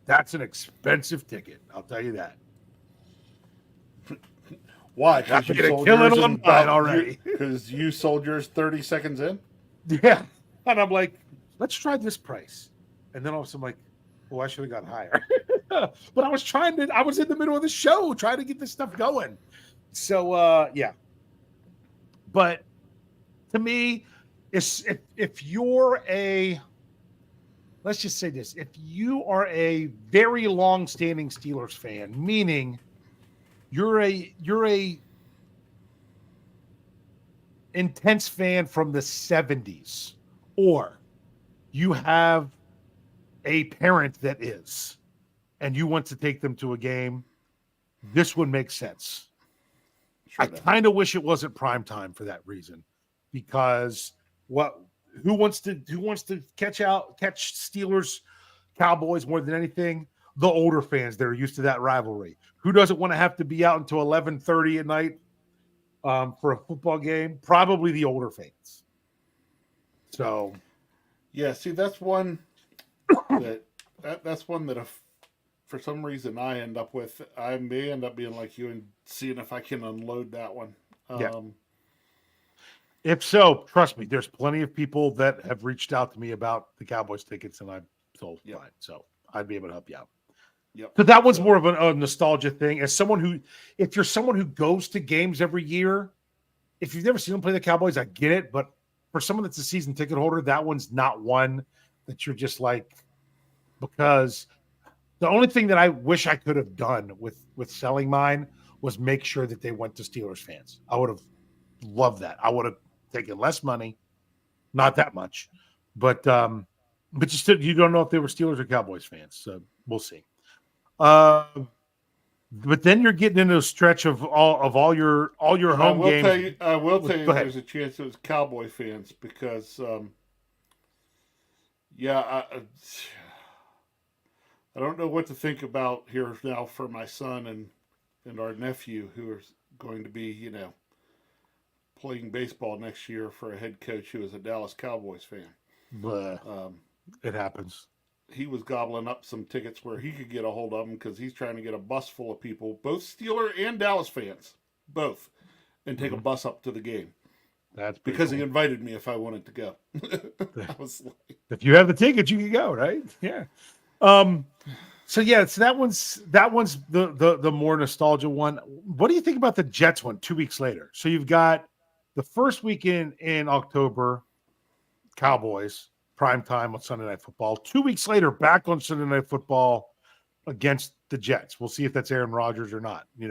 That's an expensive ticket. I'll tell you that. Why? Because you're going to kill it online already. Because you sold yours 30 seconds in? Yeah. And I'm like, let's try this price. And then all of a sudden I'm like, oh, I should have gone higher. But I was in the middle of the show trying to get this stuff going. So, yeah. But to me, if you're let's just say this, if you are a very long-standing Steelers fan, meaning you're a intense fan from the 70s, or you have a parent that is, and you want to take them to a game, this would make sense. Sure, I kind of wish it wasn't prime time for that reason, because who wants to catch Steelers Cowboys more than anything? The older fans, they're used to that rivalry. Who doesn't want to have to be out until 11:30 at night for a football game? Probably the older fans. So, yeah. See, that's one that's one that if for some reason I end up with, I may end up being like you and seeing if I can unload that one. Yeah. If so, trust me, there's plenty of people that have reached out to me about the Cowboys tickets, and I've sold mine. So I'd be able to help you out. Yep. So that one's more of a nostalgia thing. If you're someone who goes to games every year, if you've never seen them play the Cowboys, I get it. But for someone that's a season ticket holder, that one's not one that you're just like, because the only thing that I wish I could have done with selling mine was make sure that they went to Steelers fans. I would have loved that. I would have taken less money, not that much, but you don't know if they were Steelers or Cowboys fans, so we'll see. But then you're getting into a stretch of all your home games. I will tell you, Go ahead. there's a chance it was Cowboy fans because, I don't know what to think about here now for my son and our nephew who are going to be, playing baseball next year for a head coach who is a Dallas Cowboys fan. Blah. It happens. He was gobbling up some tickets where he could get a hold of them because he's trying to get a bus full of people, both Steeler and Dallas fans, both, and take a bus up to the game. That's because cool. he invited me if I wanted to go. I was like, If you have the ticket, you can go, right? Yeah. So that one's the more nostalgia one. What do you think about the Jets one 2 weeks later? So you've got the first weekend in October, Cowboys, prime time on Sunday Night Football. 2 weeks later, back on Sunday Night Football against the Jets. We'll see if that's Aaron Rodgers or not. I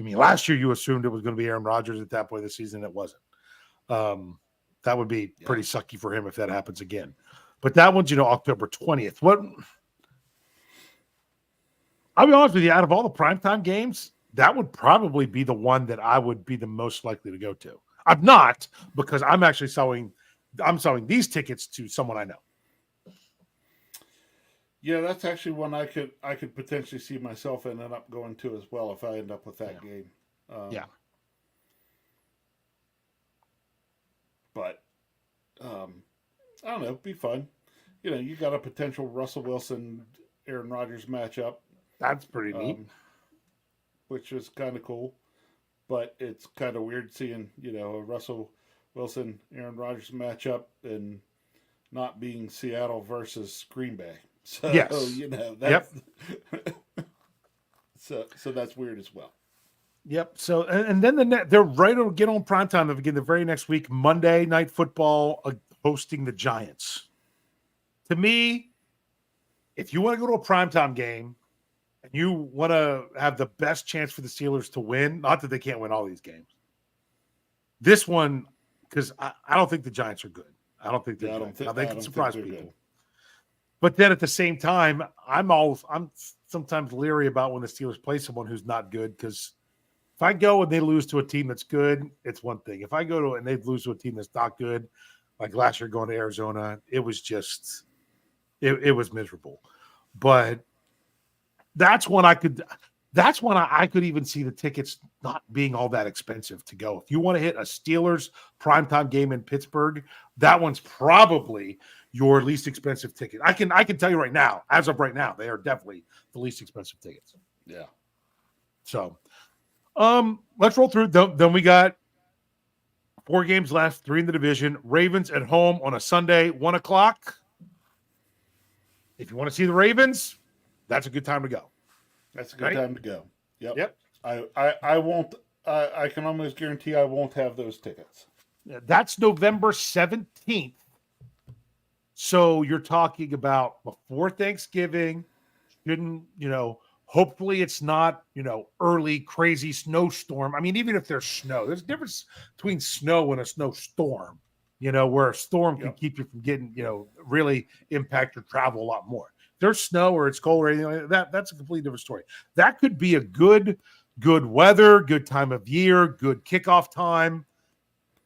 mean, last year you assumed it was going to be Aaron Rodgers at that point of the season. It wasn't. That would be pretty sucky for him if that happens again. But that one's, October 20th. I'll be honest with you, out of all the primetime games, that would probably be the one that I would be the most likely to go to. I'm not, because I'm actually selling these tickets to someone I know. yeah, that's actually one I could potentially see myself ending up going to as well if I end up with that game. Yeah. But I don't know, it'd be fun. You got a potential Russell Wilson, Aaron Rodgers matchup. That's pretty neat. Which is kind of cool. But it's kind of weird seeing, a Russell Wilson, Aaron Rodgers matchup and not being Seattle versus Green Bay. So, Yes. that's so that's weird as well. Yep. So, and then they're right to get on primetime again the very next week, Monday Night Football, hosting the Giants. To me, if you want to go to a primetime game and you want to have the best chance for the Steelers to win, not that they can't win all these games, this one, because I don't think the Giants are good. I don't think they're good. Now, they can surprise people. Good. But then at the same time, I'm sometimes leery about when the Steelers play someone who's not good, because if I go and they lose to a team that's good, it's one thing. If I go to and they lose to a team that's not good, like last year going to Arizona, it was just it was miserable. But that's when I could even see the tickets not being all that expensive to go. If you want to hit a Steelers primetime game in Pittsburgh, that one's probably your least expensive ticket. I can tell you right now, as of right now, they are definitely the least expensive tickets. Yeah. So let's roll through. Then we got 4 games left, 3 in the division. Ravens at home on a Sunday, 1:00. If you want to see the Ravens, that's a good time to go. That's a good time to go. Yep. I won't. I can almost guarantee I won't have those tickets. That's November 17th. So you're talking about before Thanksgiving. Shouldn't, hopefully it's not, early crazy snowstorm. I mean, even if there's snow, there's a difference between snow and a snowstorm, where a storm can keep you from getting, really impact your travel a lot more. If there's snow or it's cold or anything like that, that's a completely different story. That could be a good weather, good time of year, good kickoff time.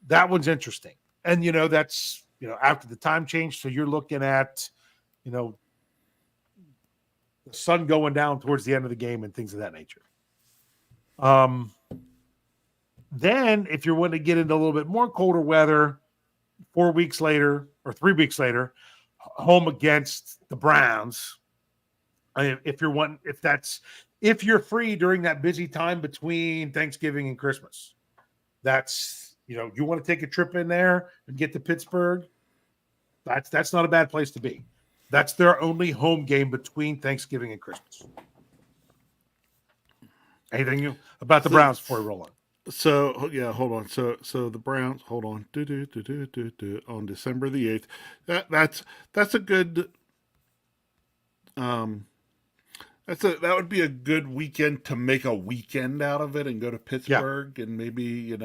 That one's interesting. And, that's, after the time change. So you're looking at, the sun going down towards the end of the game and things of that nature. Then if you're wanting to get into a little bit more colder weather, 4 weeks later or 3 weeks later, home against the Browns. If you're free during that busy time between Thanksgiving and Christmas, that's, you want to take a trip in there and get to Pittsburgh. That's not a bad place to be. That's their only home game between Thanksgiving and Christmas. Anything about the Browns before we roll on? So yeah, hold on. So the Browns. Hold on. On December the 8th. That's a good. Um, that would be a good weekend to make a weekend out of it and go to Yeah. Pittsburgh and maybe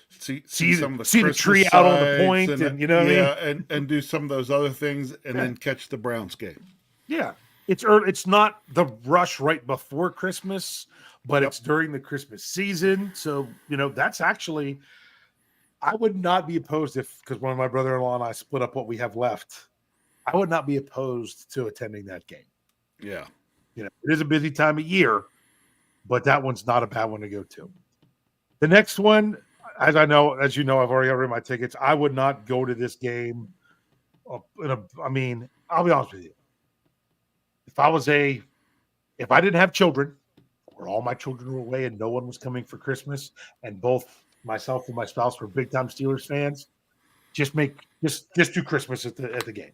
see See some of the the Christmas tree out on the sights point, and you know what I mean? and do some of those other things and Yeah. then catch the Browns game. Yeah, it's early. It's not the rush right before Christmas, but Yep. it's during the Christmas season. So that's actually, I would not be opposed because one of my brother-in-law and I split up what we have left. I would not be opposed to attending that game. Yeah. It is a busy time of year, but that one's not a bad one to go to. The next one, as you know, I've already ordered my tickets. I would not go to this game. I mean, I'll be honest with you. If I didn't have children, or all my children were away and no one was coming for Christmas, and both myself and my spouse were big time Steelers fans, just do Christmas at the game.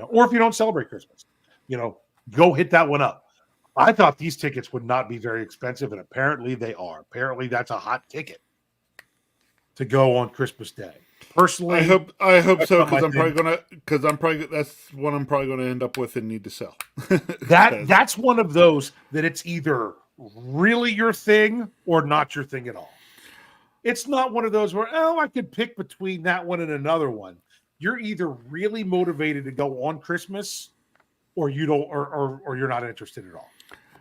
Or if you don't celebrate Christmas, go hit that one up. I thought these tickets would not be very expensive, and apparently they are. Apparently that's a hot ticket to go on Christmas Day. Personally, I hope so not my because that's what I'm probably gonna end up with and need to sell. that's one of those that it's either really your thing or not your thing at all. It's not one of those where I could pick between that one and another one. You're either really motivated to go on Christmas, or you don't, or you're not interested at all.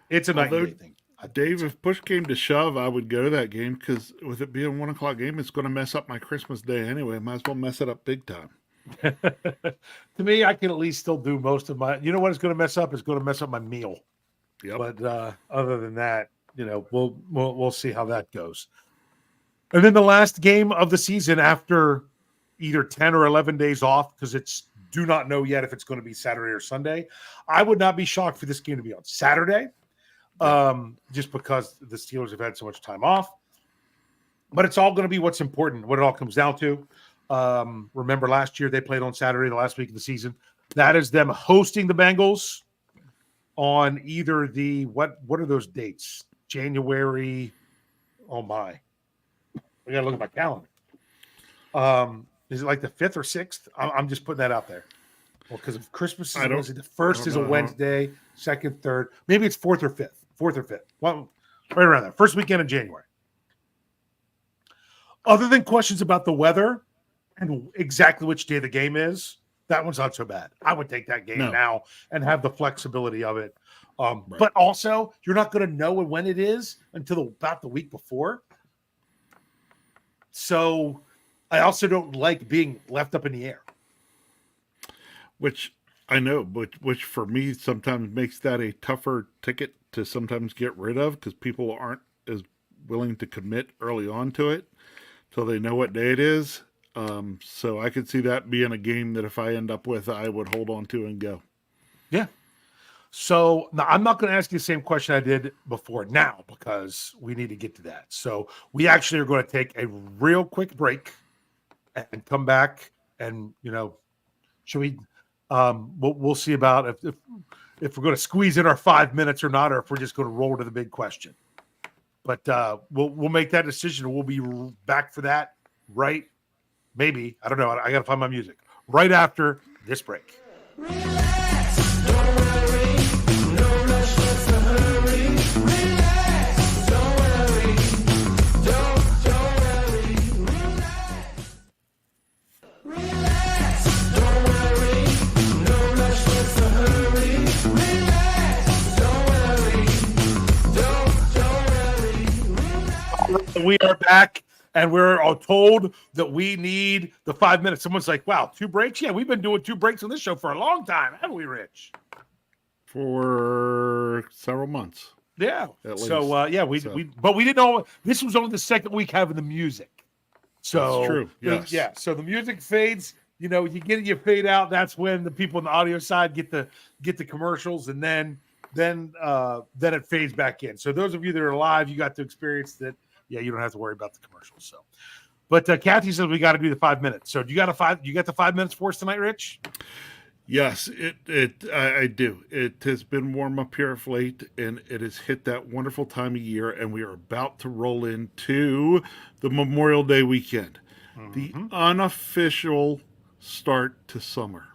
It's a night and day thing. Dave, if push came to shove, I would go to that game because with it being a 1:00 game, it's going to mess up my Christmas day anyway. Might as well mess it up big time. To me, I can at least still do most of my. You know what it's going to mess up? It's going to mess up my meal. Yep. But other than that, we'll see how that goes. And then the last game of the season after either 10 or 11 days off, because it's do not know yet if it's going to be Saturday or Sunday. I would not be shocked for this game to be on Saturday, just because the Steelers have had so much time off. But it's all going to be what's important, what it all comes down to. Remember last year they played on Saturday, the last week of the season. That is them hosting the Bengals on either the what are those dates? January. Oh my. I gotta look at my calendar. Is it like the 5th or 6th? I'm just putting that out there. Well, because if Christmas is Wednesday, the 1st is a Wednesday, 2nd, 3rd. Maybe it's 4th or 5th. 4th or 5th. Well, right around there. First weekend in January. Other than questions about the weather and exactly which day the game is, that one's not so bad. I would take that game now and have the flexibility of it. Right. But also, you're not going to know when it is until about the week before. So I also don't like being left up in the air. Which I know, which for me sometimes makes that a tougher ticket to sometimes get rid of because people aren't as willing to commit early on to it till they know what day it is. So I could see that being a game that if I end up with, I would hold on to and go. Yeah. So now I'm not going to ask you the same question I did before now because we need to get to that. So we actually are going to take a real quick break and come back and, should we, we'll see about if we're going to squeeze in our 5 minutes or not, or if we're just going to roll to the big question. But we'll make that decision. We'll be back for that, right? Maybe. I don't know. I got to find my music right after this break. Relax, don't worry, no rush, what's the hurry? Relax, don't worry, don't worry. Relax, don't worry, no rush, what's the hurry? Relax, don't worry, We are back. And we're all told that we need the 5 minutes. Someone's like, wow, 2 breaks? Yeah, we've been doing 2 breaks on this show for a long time, haven't we, Rich? For several months. Yeah. So, but we didn't know. This was only the second week having the music. So, that's true. Yes. Yeah. So the music fades. You fade out. That's when the people on the audio side get the commercials, and then it fades back in. So those of you that are live, you got to experience that. Yeah, you don't have to worry about the commercials. So, but Kathy says we got to do the 5 minutes. So, you got the 5 minutes for us tonight, Rich? Yes, I do. It has been warm up here of late, and it has hit that wonderful time of year, and we are about to roll into the Memorial Day weekend, the Mhm. unofficial start to summer.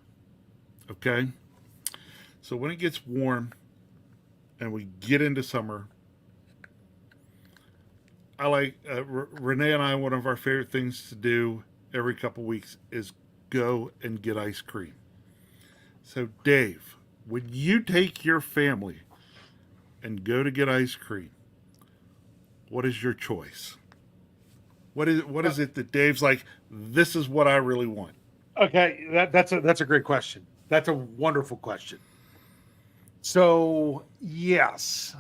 Okay, so when it gets warm and we get into summer, I like Renee and I. One of our favorite things to do every couple weeks is go and get ice cream. So, Dave, when you take your family and go to get ice cream, what is your choice? What is it that Dave's like? This is what I really want. Okay, that's a great question. That's a wonderful question. So yes,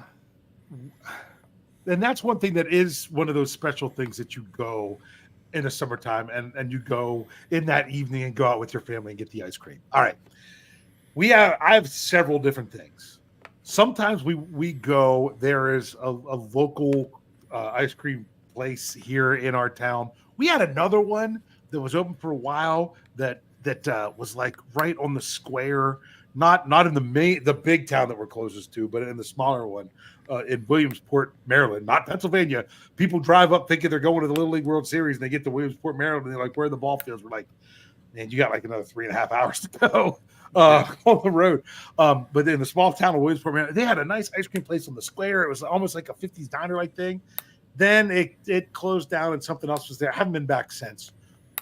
and that's one thing that is one of those special things that you go in the summertime and you go in that evening and go out with your family and get the ice cream. All right, I have several different things. Sometimes we go. There is a local ice cream place here in our town. We had another one that was open for a while that was like right on the square, not in the big town that we're closest to, but in the smaller one in Williamsport, Maryland, not Pennsylvania. People drive up thinking they're going to the Little League World Series, and they get to Williamsport, Maryland, and they're like, "Where are the ball fields?" We're like, "Man, you got like another 3.5 hours to go on the road." But in the small town of Williamsport, Maryland, they had a nice ice cream place on the square. It was almost like a 50s diner like thing. Then it closed down and something else was there. I haven't been back since.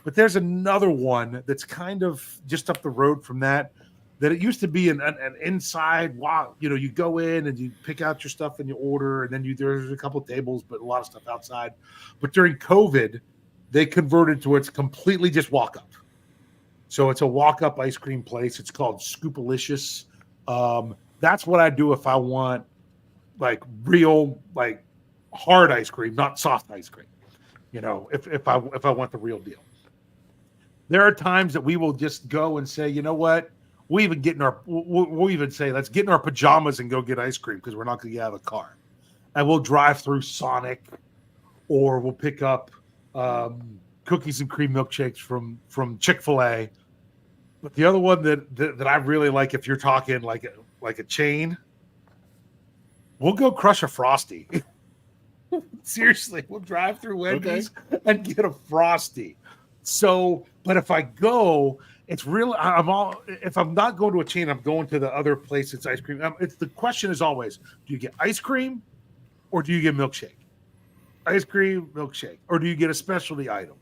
But there's another one that's kind of just up the road from that. That it used to be an inside walk. You know, you go in and you pick out your stuff and you order, and then there's a couple of tables, but a lot of stuff outside. But during COVID, they converted to it's completely just walk up. So it's a walk up ice cream place. It's called Scoopalicious. That's what I do if I want like real like hard ice cream, not soft ice cream. You know, if I want the real deal. There are times that we will just go and say, you know what? We'll even say, let's get in our pajamas and go get ice cream because we're not going to get out of the car. And we'll drive through Sonic, or we'll pick up cookies and cream milkshakes from Chick-fil-A. But the other one that I really like, if you're talking like a chain, we'll go crush a Frosty. Seriously, we'll drive through Wendy's and get a Frosty. So, but if I go, it's really if I'm not going to a chain, I'm going to the other place. It's ice cream. It's the question is always, do you get ice cream or do you get milkshake? Ice cream, milkshake, or do you get a specialty item?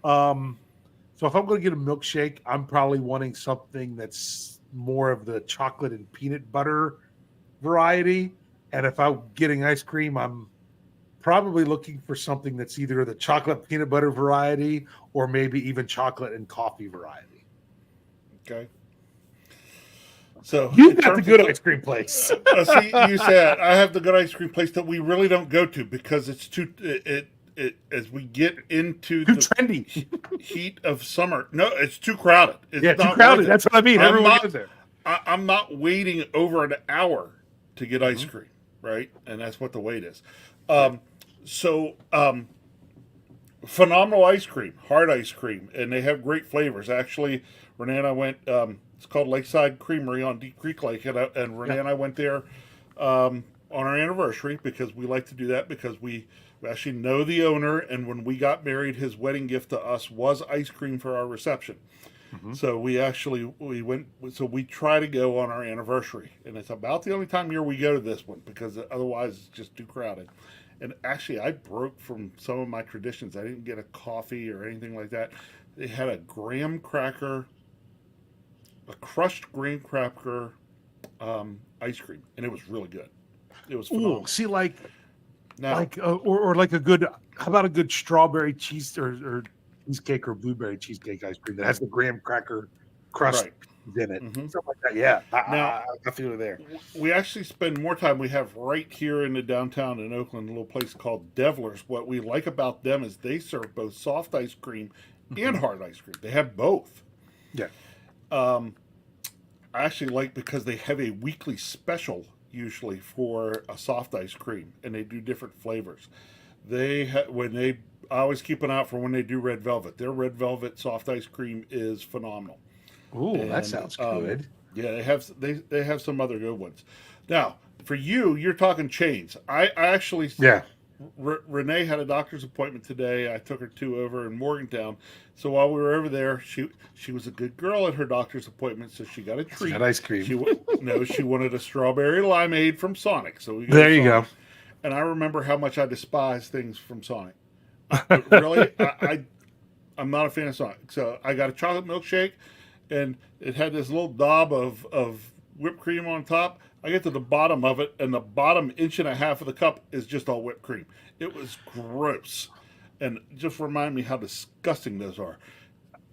So if I'm going to get a milkshake, I'm probably wanting something that's more of the chocolate and peanut butter variety. And if I'm getting ice cream, I'm probably looking for something that's either the chocolate peanut butter variety or maybe even chocolate and coffee variety. Okay. So You got the good ice cream place. See, you said I have the good ice cream place that we really don't go to because it's too as we get into Too the trendy. heat of summer. No, it's too crowded. It's Yeah, too not crowded. worth it. That's what I mean. I'm Everyone not- goes there. I'm not waiting over an hour to get ice cream, right? And that's what the wait is. So phenomenal ice cream, hard ice cream, and they have great flavors. Actually, Renee and I went. It's called Lakeside Creamery on Deep Creek Lake, and Renee and I went there on our anniversary because we like to do that because we actually know the owner, and when we got married, his wedding gift to us was ice cream for our reception. So we went. So we try to go on our anniversary, and it's about the only time of year we go to this one because otherwise it's just too crowded. And actually, I broke from some of my traditions. I didn't get a coffee or anything like that. They had a graham cracker, a crushed graham cracker ice cream, and it was really good. It was phenomenal. Ooh, see, like Now, or like a good. How about a good strawberry cheese or cheesecake or blueberry cheesecake ice cream that has the graham cracker crust in it, something like that. Yeah, I feel it there. we actually spend more time. We have right here in the downtown in Oakland a little place called Devler's. What we like about them is they serve both soft ice cream and hard ice cream. They have both. Yeah. I actually like because they have a weekly special usually for a soft ice cream, and they do different flavors. I always keep an eye out for when they do red velvet. Their red velvet soft ice cream is phenomenal. Ooh, that And, sounds good. Yeah, they have some other good ones. Now, for you, you're talking chains. I actually Yeah. Renee had a doctor's appointment today. I took her over in Morgantown. So while we were over there, she was a good girl at her doctor's appointment, so she got a treat. Got ice cream. She wanted a strawberry limeade from Sonic. So we got There you Sonic. go. And I remember how much I despise things from Sonic. Really, I'm not a fan of Sonic. So I got a chocolate milkshake, and it had this little daub of whipped cream on top. I get to the bottom of it, and the bottom inch and a half of the cup is just all whipped cream. It was gross, and just remind me how disgusting those are.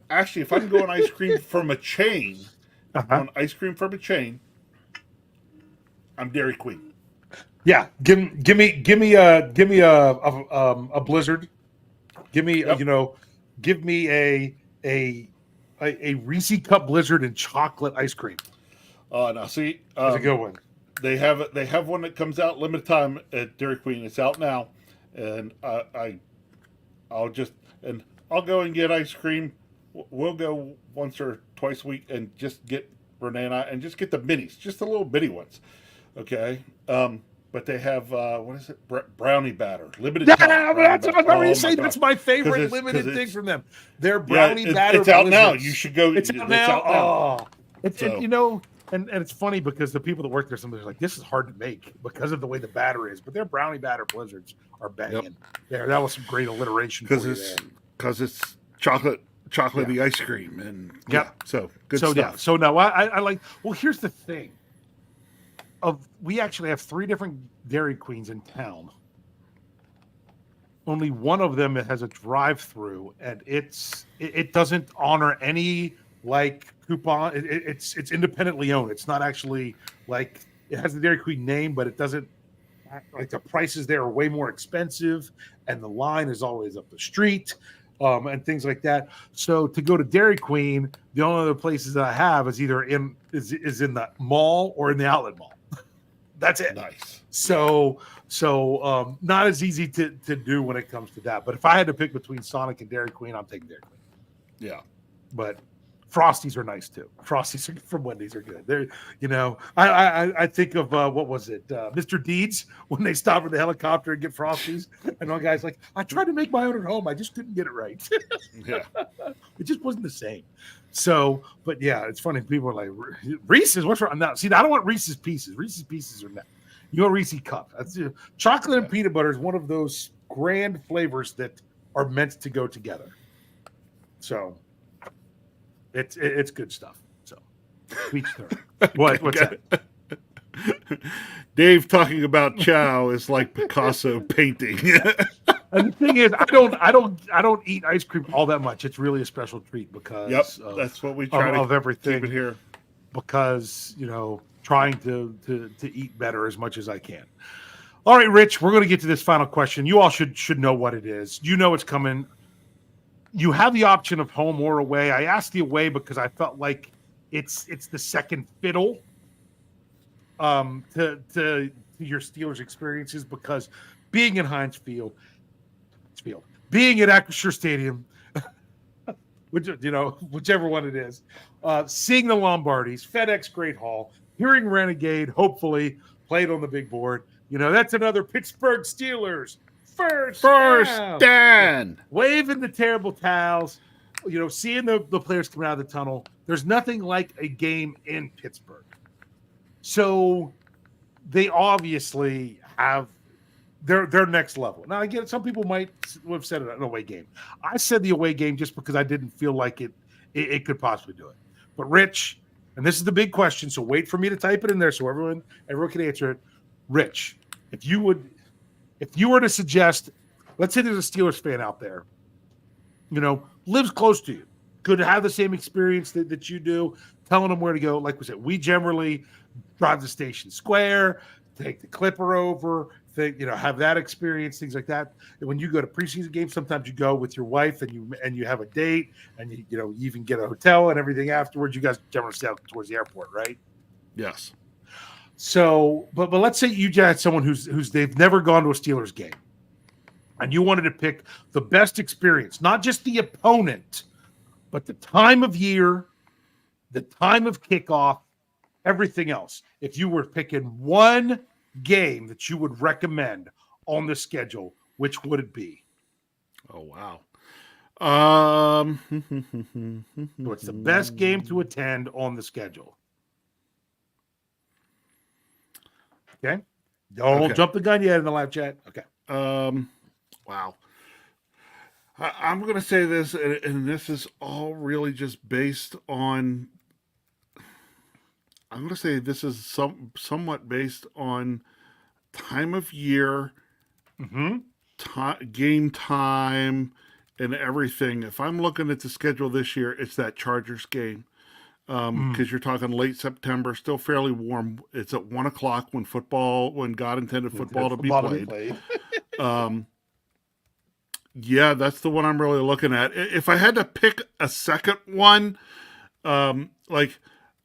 Actually, if I can go on ice cream from a chain, Uh-huh. I'm Dairy Queen. Yeah, give me a Blizzard. Give me Yep. give me a Reese Cup Blizzard and chocolate ice cream. Now see, That's a good one. they have one that comes out limited time at Dairy Queen. It's out now, and I'll go and get ice cream. We'll go once or twice a week and just get Renee and I and just get the minis, just the little bitty ones. Okay. But they have what is it? Brownie batter, limited Yeah, time. that's what I was Oh going my to say. God. That's my favorite 'Cause limited thing it's- from them. Their brownie Yeah, batter. it's out now. Blizzards. You should go. It's out now. Oh, it's So- and it's funny because the people that work there sometimes are like, this is hard to make because of the way the batter is. But their brownie batter blizzards are banging. There, that was some great alliteration for you there. Because it's chocolatey ice cream and so good So stuff. yeah, so no, I like. Well, here's the thing. We actually have 3 different Dairy Queens in town. Only one of them has a drive-through, and it doesn't honor any like coupon. It's independently owned. It's not actually like it has the Dairy Queen name, but it doesn't like the prices there are way more expensive, and the line is always up the street. And things like that. So to go to Dairy Queen, the only other places that I have is either in the mall or in the outlet mall. That's it. Nice. So not as easy to do when it comes to that. But if I had to pick between Sonic and Dairy Queen, I'm taking Dairy Queen. Yeah. But Frosties are nice too. Frosties from Wendy's are good. They're, I think of what was it, Mr. Deeds when they stop at the helicopter and get Frosties, and one guy's like, "I tried to make my own at home, I just couldn't get it right. Yeah. It just wasn't the same." So, but yeah, it's funny. People are like, "Reese's, what's wrong?" Now, see, I don't want Reese's Pieces. Reese's Pieces are not. You want Reese's Cup? That's chocolate and peanut butter is one of those grand flavors that are meant to go together. So. It's good stuff. So, each their. What's that? Dave talking about chow is like Picasso painting. And the thing is, I don't eat ice cream all that much. It's really a special treat because That's what we try of to everything keep it here. because trying to eat better as much as I can. All right, Rich, we're going to get to this final question. You all should know what it is. You know it's coming. You have the option of home or away. I asked the away because I felt like it's the second fiddle to your Steelers experiences because being in Heinz Field, being at Acrisure Stadium, whichever one it is, seeing the Lombardis, FedEx Great Hall, hearing Renegade, hopefully played on the big board. That's another Pittsburgh Steelers. First down. Waving the terrible towels, seeing the players coming out of the tunnel. There's nothing like a game in Pittsburgh. So they obviously have their next level. Now, again, some people might have said an away game. I said the away game just because I didn't feel like it could possibly do it. But Rich, and this is the big question, so wait for me to type it in there so everyone can answer it. Rich, if you were to suggest, let's say there's a Steelers fan out there, lives close to you, could have the same experience that you do, telling them where to go. Like we said, we generally drive to Station Square, take the Clipper over, have that experience, things like that. And when you go to preseason games, sometimes you go with your wife and you have a date, and you even get a hotel and everything afterwards. You guys generally stay out towards the airport, right? Yes. So, but let's say you had someone who's they've never gone to a Steelers game, and you wanted to pick the best experience, not just the opponent, but the time of year the time of kickoff, everything else. If you were picking one game that you would recommend on the schedule, which would it be? Oh wow. So it's the best game to attend on the schedule. Okay. Don't jump the gun yet in the live chat. Okay. Wow. I'm going to say this, and this is all really just based on. I'm going to say this is somewhat based on time of year, game time, and everything. If I'm looking at the schedule this year, it's that Chargers game. Because you're talking late September, still fairly warm. It's at 1:00 when God intended football to be played. Yeah, that's the one I'm really looking at. If I had to pick a second one, like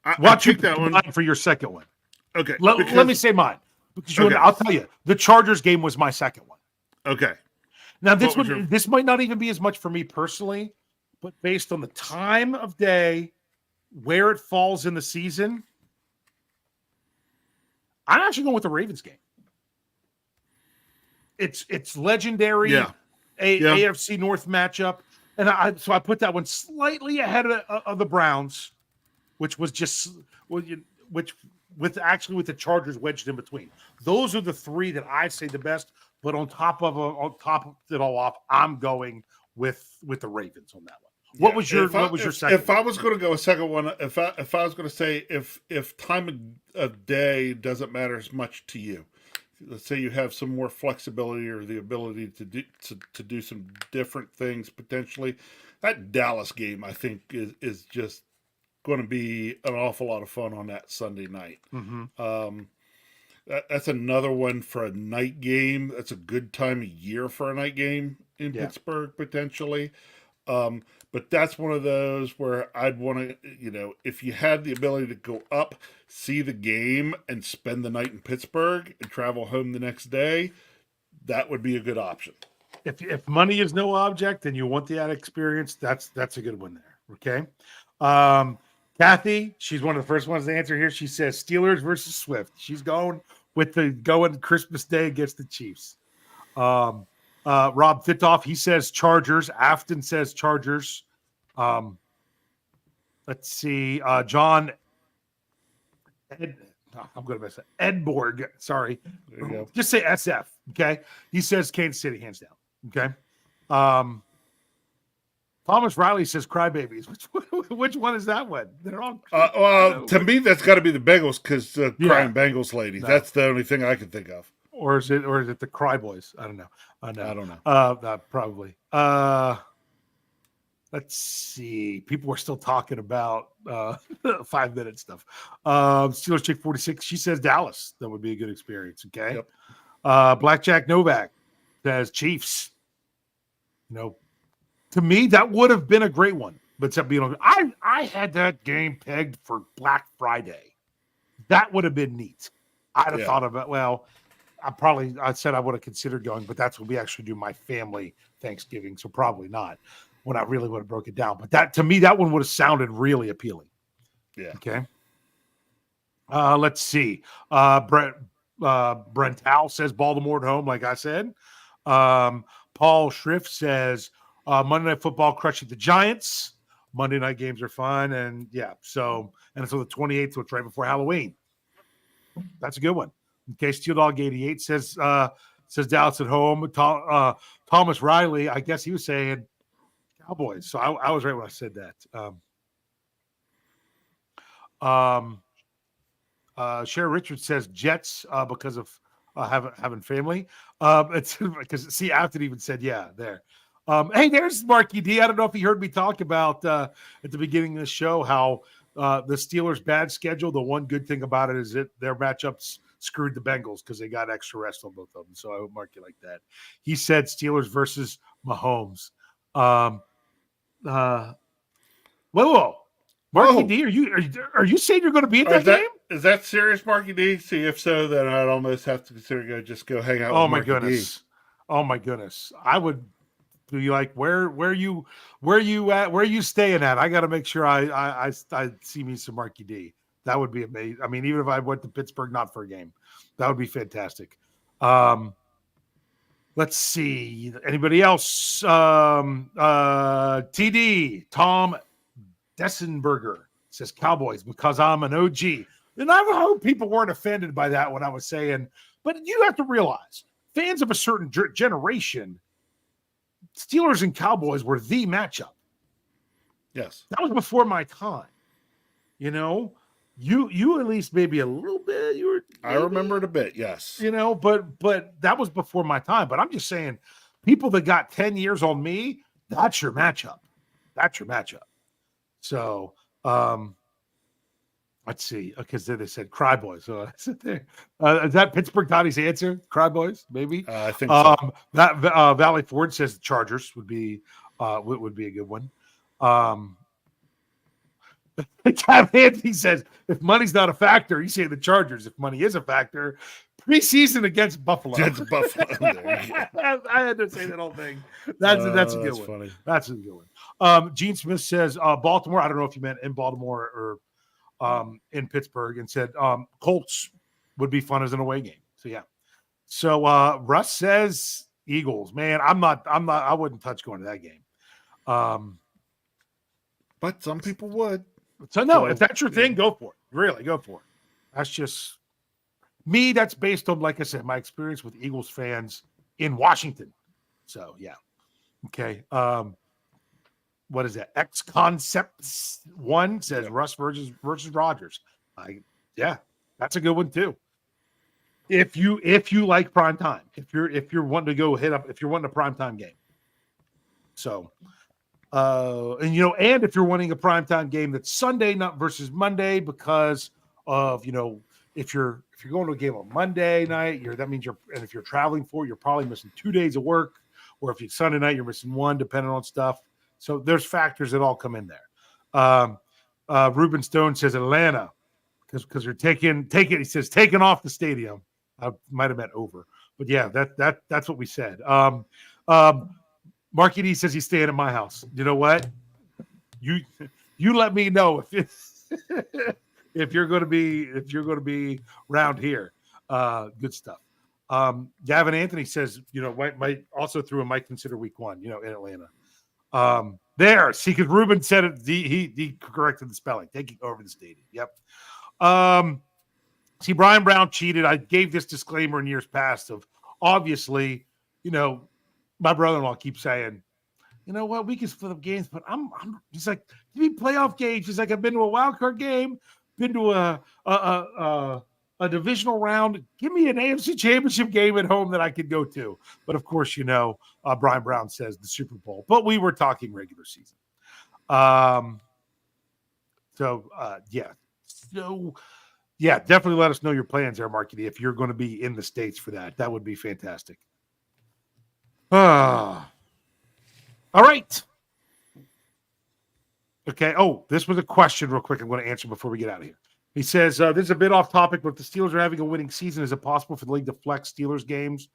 I'll pick that one for your second one. Okay, let me say mine because I'll tell you the Chargers game was my second one. Okay. Now this might not even be as much for me personally, but based on the time of day, where it falls in the season, I'm actually going with the Ravens game. It's legendary. Yeah. AFC North matchup, and I put that one slightly ahead of the Browns, which was with the Chargers wedged in between. Those are the three that I say the best. But on top of it all off, I'm going with the Ravens on that one. What was your second? If I was going to go a second one, if I was going to say if time of day doesn't matter as much to you, let's say you have some more flexibility or the ability to do some different things potentially, that Dallas game I think is just going to be an awful lot of fun on that Sunday night. That's another one for a night game. That's a good time of year for a night game in Pittsburgh potentially. But that's one of those where I'd want to, if you had the ability to go up, see the game, and spend the night in Pittsburgh and travel home the next day, that would be a good option. If money is no object and you want the added experience, that's a good one there. Okay. Kathy, she's one of the first ones to answer here. She says Steelers versus Swift. She's going Christmas Day against the Chiefs. Rob Fitoff, he says Chargers. Afton says Chargers. Let's see. John I'm going to mess up. Edborg, sorry. There you go. Just say SF, okay? He says Kansas City, hands down, okay? Thomas Riley says Crybabies. Which one is that one? They're all. To me, that's got to be the Bengals because crying Bengals lady. No. That's the only thing I can think of. Or is it the Cry Boys? I don't know. I don't know. Probably. Let's see. People are still talking about 5 minute stuff. Steelers Chick 46. She says Dallas. That would be a good experience. Okay. Yep. Blackjack Novak says Chiefs. To me, that would have been a great one. But I had that game pegged for Black Friday. That would have been neat. I'd have thought about, I said I would have considered going, but that's when we actually do my family Thanksgiving. So probably not when I really would have broke it down. But to me, that one would have sounded really appealing. Yeah. Okay. Let's see. Brent Howell says Baltimore at home, like I said. Paul Schrift says Monday Night Football crushing the Giants. Monday night games are fun. And it's on the 28th, so it's right before Halloween. That's a good one. Okay, Steel Dog 88 says Dallas at home. Thomas Riley, I guess he was saying Cowboys. So I was right when I said that. Sherry Richards says Jets because of having family. It's because Afton even said there. Hey, there's Marky D. I don't know if he heard me talk about at the beginning of the show how the Steelers' bad schedule. The one good thing about it is that their matchups screwed the Bengals because they got extra rest on both of them. So I would mark it like that. He said Steelers versus Mahomes. Whoa. Marky D, are you saying you're going to be at that game? Is that serious, Marky D? See, if so, then I'd almost have to consider go hang out with Marky D. Oh my goodness. I would Do you like where you at? Where you staying at? I got to make sure I see me some Marky D. That would be amazing. I mean, even if I went to Pittsburgh not for a game, that would be fantastic. Let's see. Anybody else? TD Tom Dessenberger says Cowboys because I'm an OG. And I hope people weren't offended by that when I was saying, but you have to realize fans of a certain generation, Steelers and Cowboys were the matchup. Yes. That was before my time. You know, you at least maybe a little bit. You were. I remember it a bit. Yes. You know, but that was before my time. But I'm just saying, people that got 10 years on me, that's your matchup. That's your matchup. So, let's see. Because then they said Cry Boys. So I sit there. Is that Pittsburgh Toddy's answer? Cry Boys, maybe. I think so. That Valley Ford says the Chargers would be a good one. Anthony says if money's not a factor, you say the Chargers. If money is a factor, preseason against Buffalo. Against Buffalo. I had to say that whole thing. That's a good one. Funny. That's a good one. Gene Smith says Baltimore. I don't know if you meant in Baltimore or in Pittsburgh, and said Colts would be fun as an away game. So yeah. So Russ says Eagles. Man, I wouldn't touch going to that game. But some people would. So no, if that's your thing, go for it. Really, go for it. That's just me. That's based on, like I said, my experience with Eagles fans in Washington. So yeah. Okay. What is that? X Concepts 1 says Russ versus Rodgers. Yeah, that's a good one too. If you like prime time, if you're wanting to go hit up, if you're wanting a prime time game. So and if you're wanting a primetime game that's Sunday, not versus Monday, because of, if you're going to a game on Monday night, that means if you're traveling you're probably missing 2 days of work, or if it's Sunday night, you're missing one, depending on stuff. So there's factors that all come in there. Ruben Stone says Atlanta, because you're taking, he says, taking off the stadium. I might have meant over, but yeah, that's what we said. Marky D says he's staying at my house. You know what? You let me know if you're going to be around here. Good stuff. Gavin Anthony says, might also threw a might consider week 1, in Atlanta. See, because Ruben said it, he corrected the spelling, taking over the stadium. Yep. See, Brian Brown cheated. I gave this disclaimer in years past of, obviously, my brother-in-law keeps saying, you know what, we can split up games, but he's like, give me playoff games. He's like, I've been to a wild card game, been to a divisional round. Give me an AFC championship game at home that I could go to. But of course, Brian Brown says the Super Bowl, but we were talking regular season. Yeah, definitely let us know your plans there, Marky, if you're going to be in the States for that. That would be fantastic. All right. Okay. Oh, this was a question real quick I'm going to answer before we get out of here. He says, this is a bit off topic, but if the Steelers are having a winning season, is it possible for the league to flex Steelers games?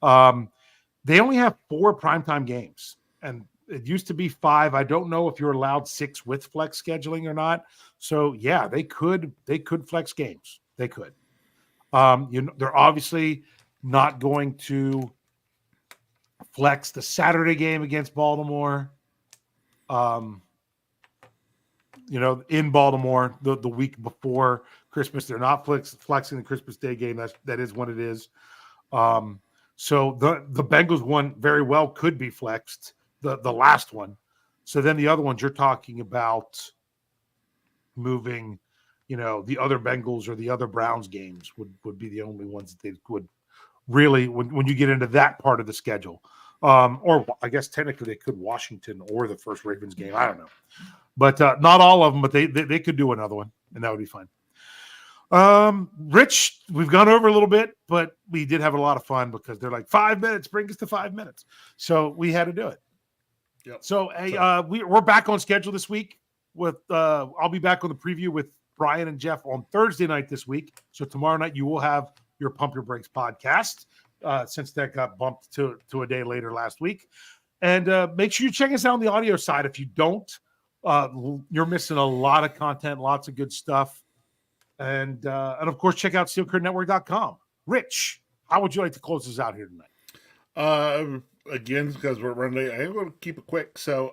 They only have 4 primetime games, and it used to be 5. I don't know if you're allowed 6 with flex scheduling or not. So yeah, they could flex games. They could. They're obviously not going to flex the Saturday game against Baltimore. In Baltimore the week before Christmas. They're not flexing the Christmas Day game. That is what it is. So the Bengals one very well could be flexed, the last one. So then the other ones you're talking about moving, the other Bengals or the other Browns games would be the only ones that they would really, when you get into that part of the schedule. Or I guess technically they could Washington or the first Ravens game. I don't know. But not all of them, but they could do another one, and that would be fine. Rich, we've gone over a little bit, but we did have a lot of fun because they're like 5 minutes, bring us to 5 minutes. So we had to do it. Yep. So we're back on schedule this week with I'll be back on the preview with Brian and Jeff on Thursday night this week. So tomorrow night you will have your Pump Your Brakes podcast since that got bumped to a day later last week. And make sure you check us out on the audio side. If you don't, you're missing a lot of content, lots of good stuff. And of course, check out steelcurtainnetwork.com. Rich, how would you like to close this out here tonight? Again, because we're running late, I'm going to keep it quick. So,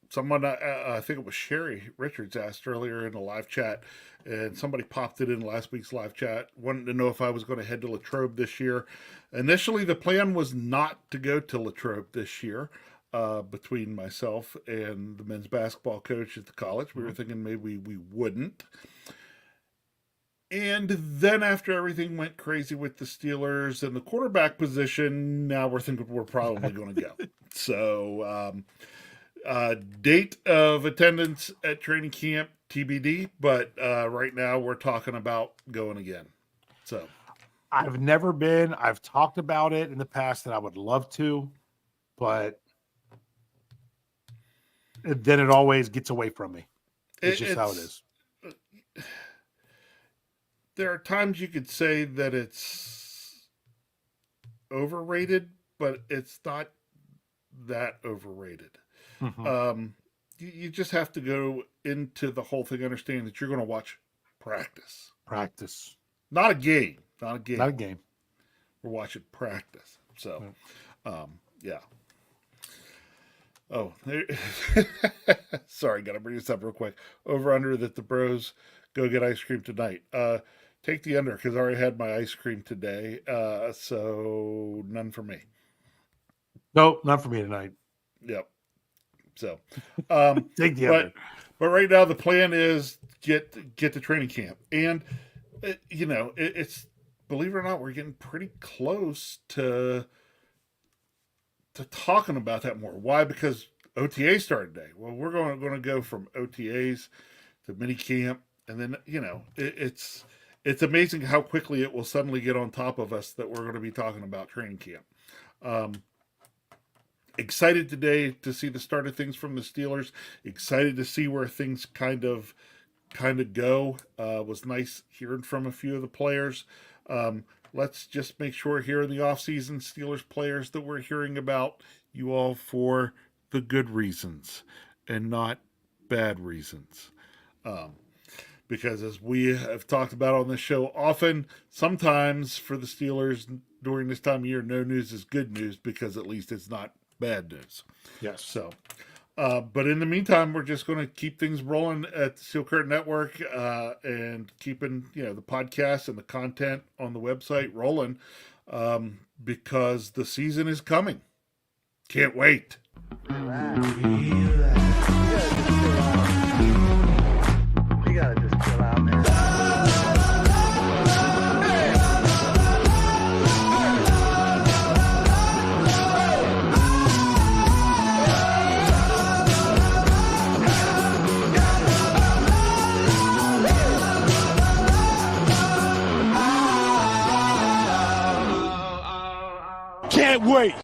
someone, I think it was Sherry Richards, asked earlier in the live chat, and somebody popped it in last week's live chat, wanted to know if I was going to head to Latrobe this year. Initially, the plan was not to go to Latrobe this year. Between myself and the men's basketball coach at the college, we were thinking maybe we wouldn't. And then after everything went crazy with the Steelers and the quarterback position, now we're thinking we're probably going to go. So, date of attendance at training camp TBD, but right now we're talking about going again. So, I've never been. I've talked about it in the past that I would love to, but then it always gets away from me. It's just how it is. There are times you could say that it's overrated, but it's not that overrated. Mm-hmm. You just have to go into the whole thing understanding that you're going to watch practice. Practice. Not a game. Not a game. We're watching practice. So, yeah. Oh, sorry, got to bring this up real quick. Over under that the bros go get ice cream tonight. Take the under because I already had my ice cream today. So none for me. Nope, not for me tonight. Yep. So Take the under. But right now the plan is get to training camp, and it's believe it or not, we're getting pretty close to talking about that more. Why? Because OTA started today. Well, we're going to go from OTAs to mini camp, and then it's amazing how quickly it will suddenly get on top of us that we're going to be talking about training camp. Excited today to see the start of things from the Steelers. Excited to see where things kind of go. Was nice hearing from a few of the players. Let's just make sure here in the offseason, Steelers players that we're hearing about, you all for the good reasons and not bad reasons. Because as we have talked about on this show often, sometimes for the Steelers during this time of year, no news is good news because at least it's not bad news. Yes. So, but in the meantime, we're just going to keep things rolling at the Steel Curtain Network and keeping the podcast and the content on the website rolling because the season is coming. Can't wait. You gotta just chill out, man. Can't wait.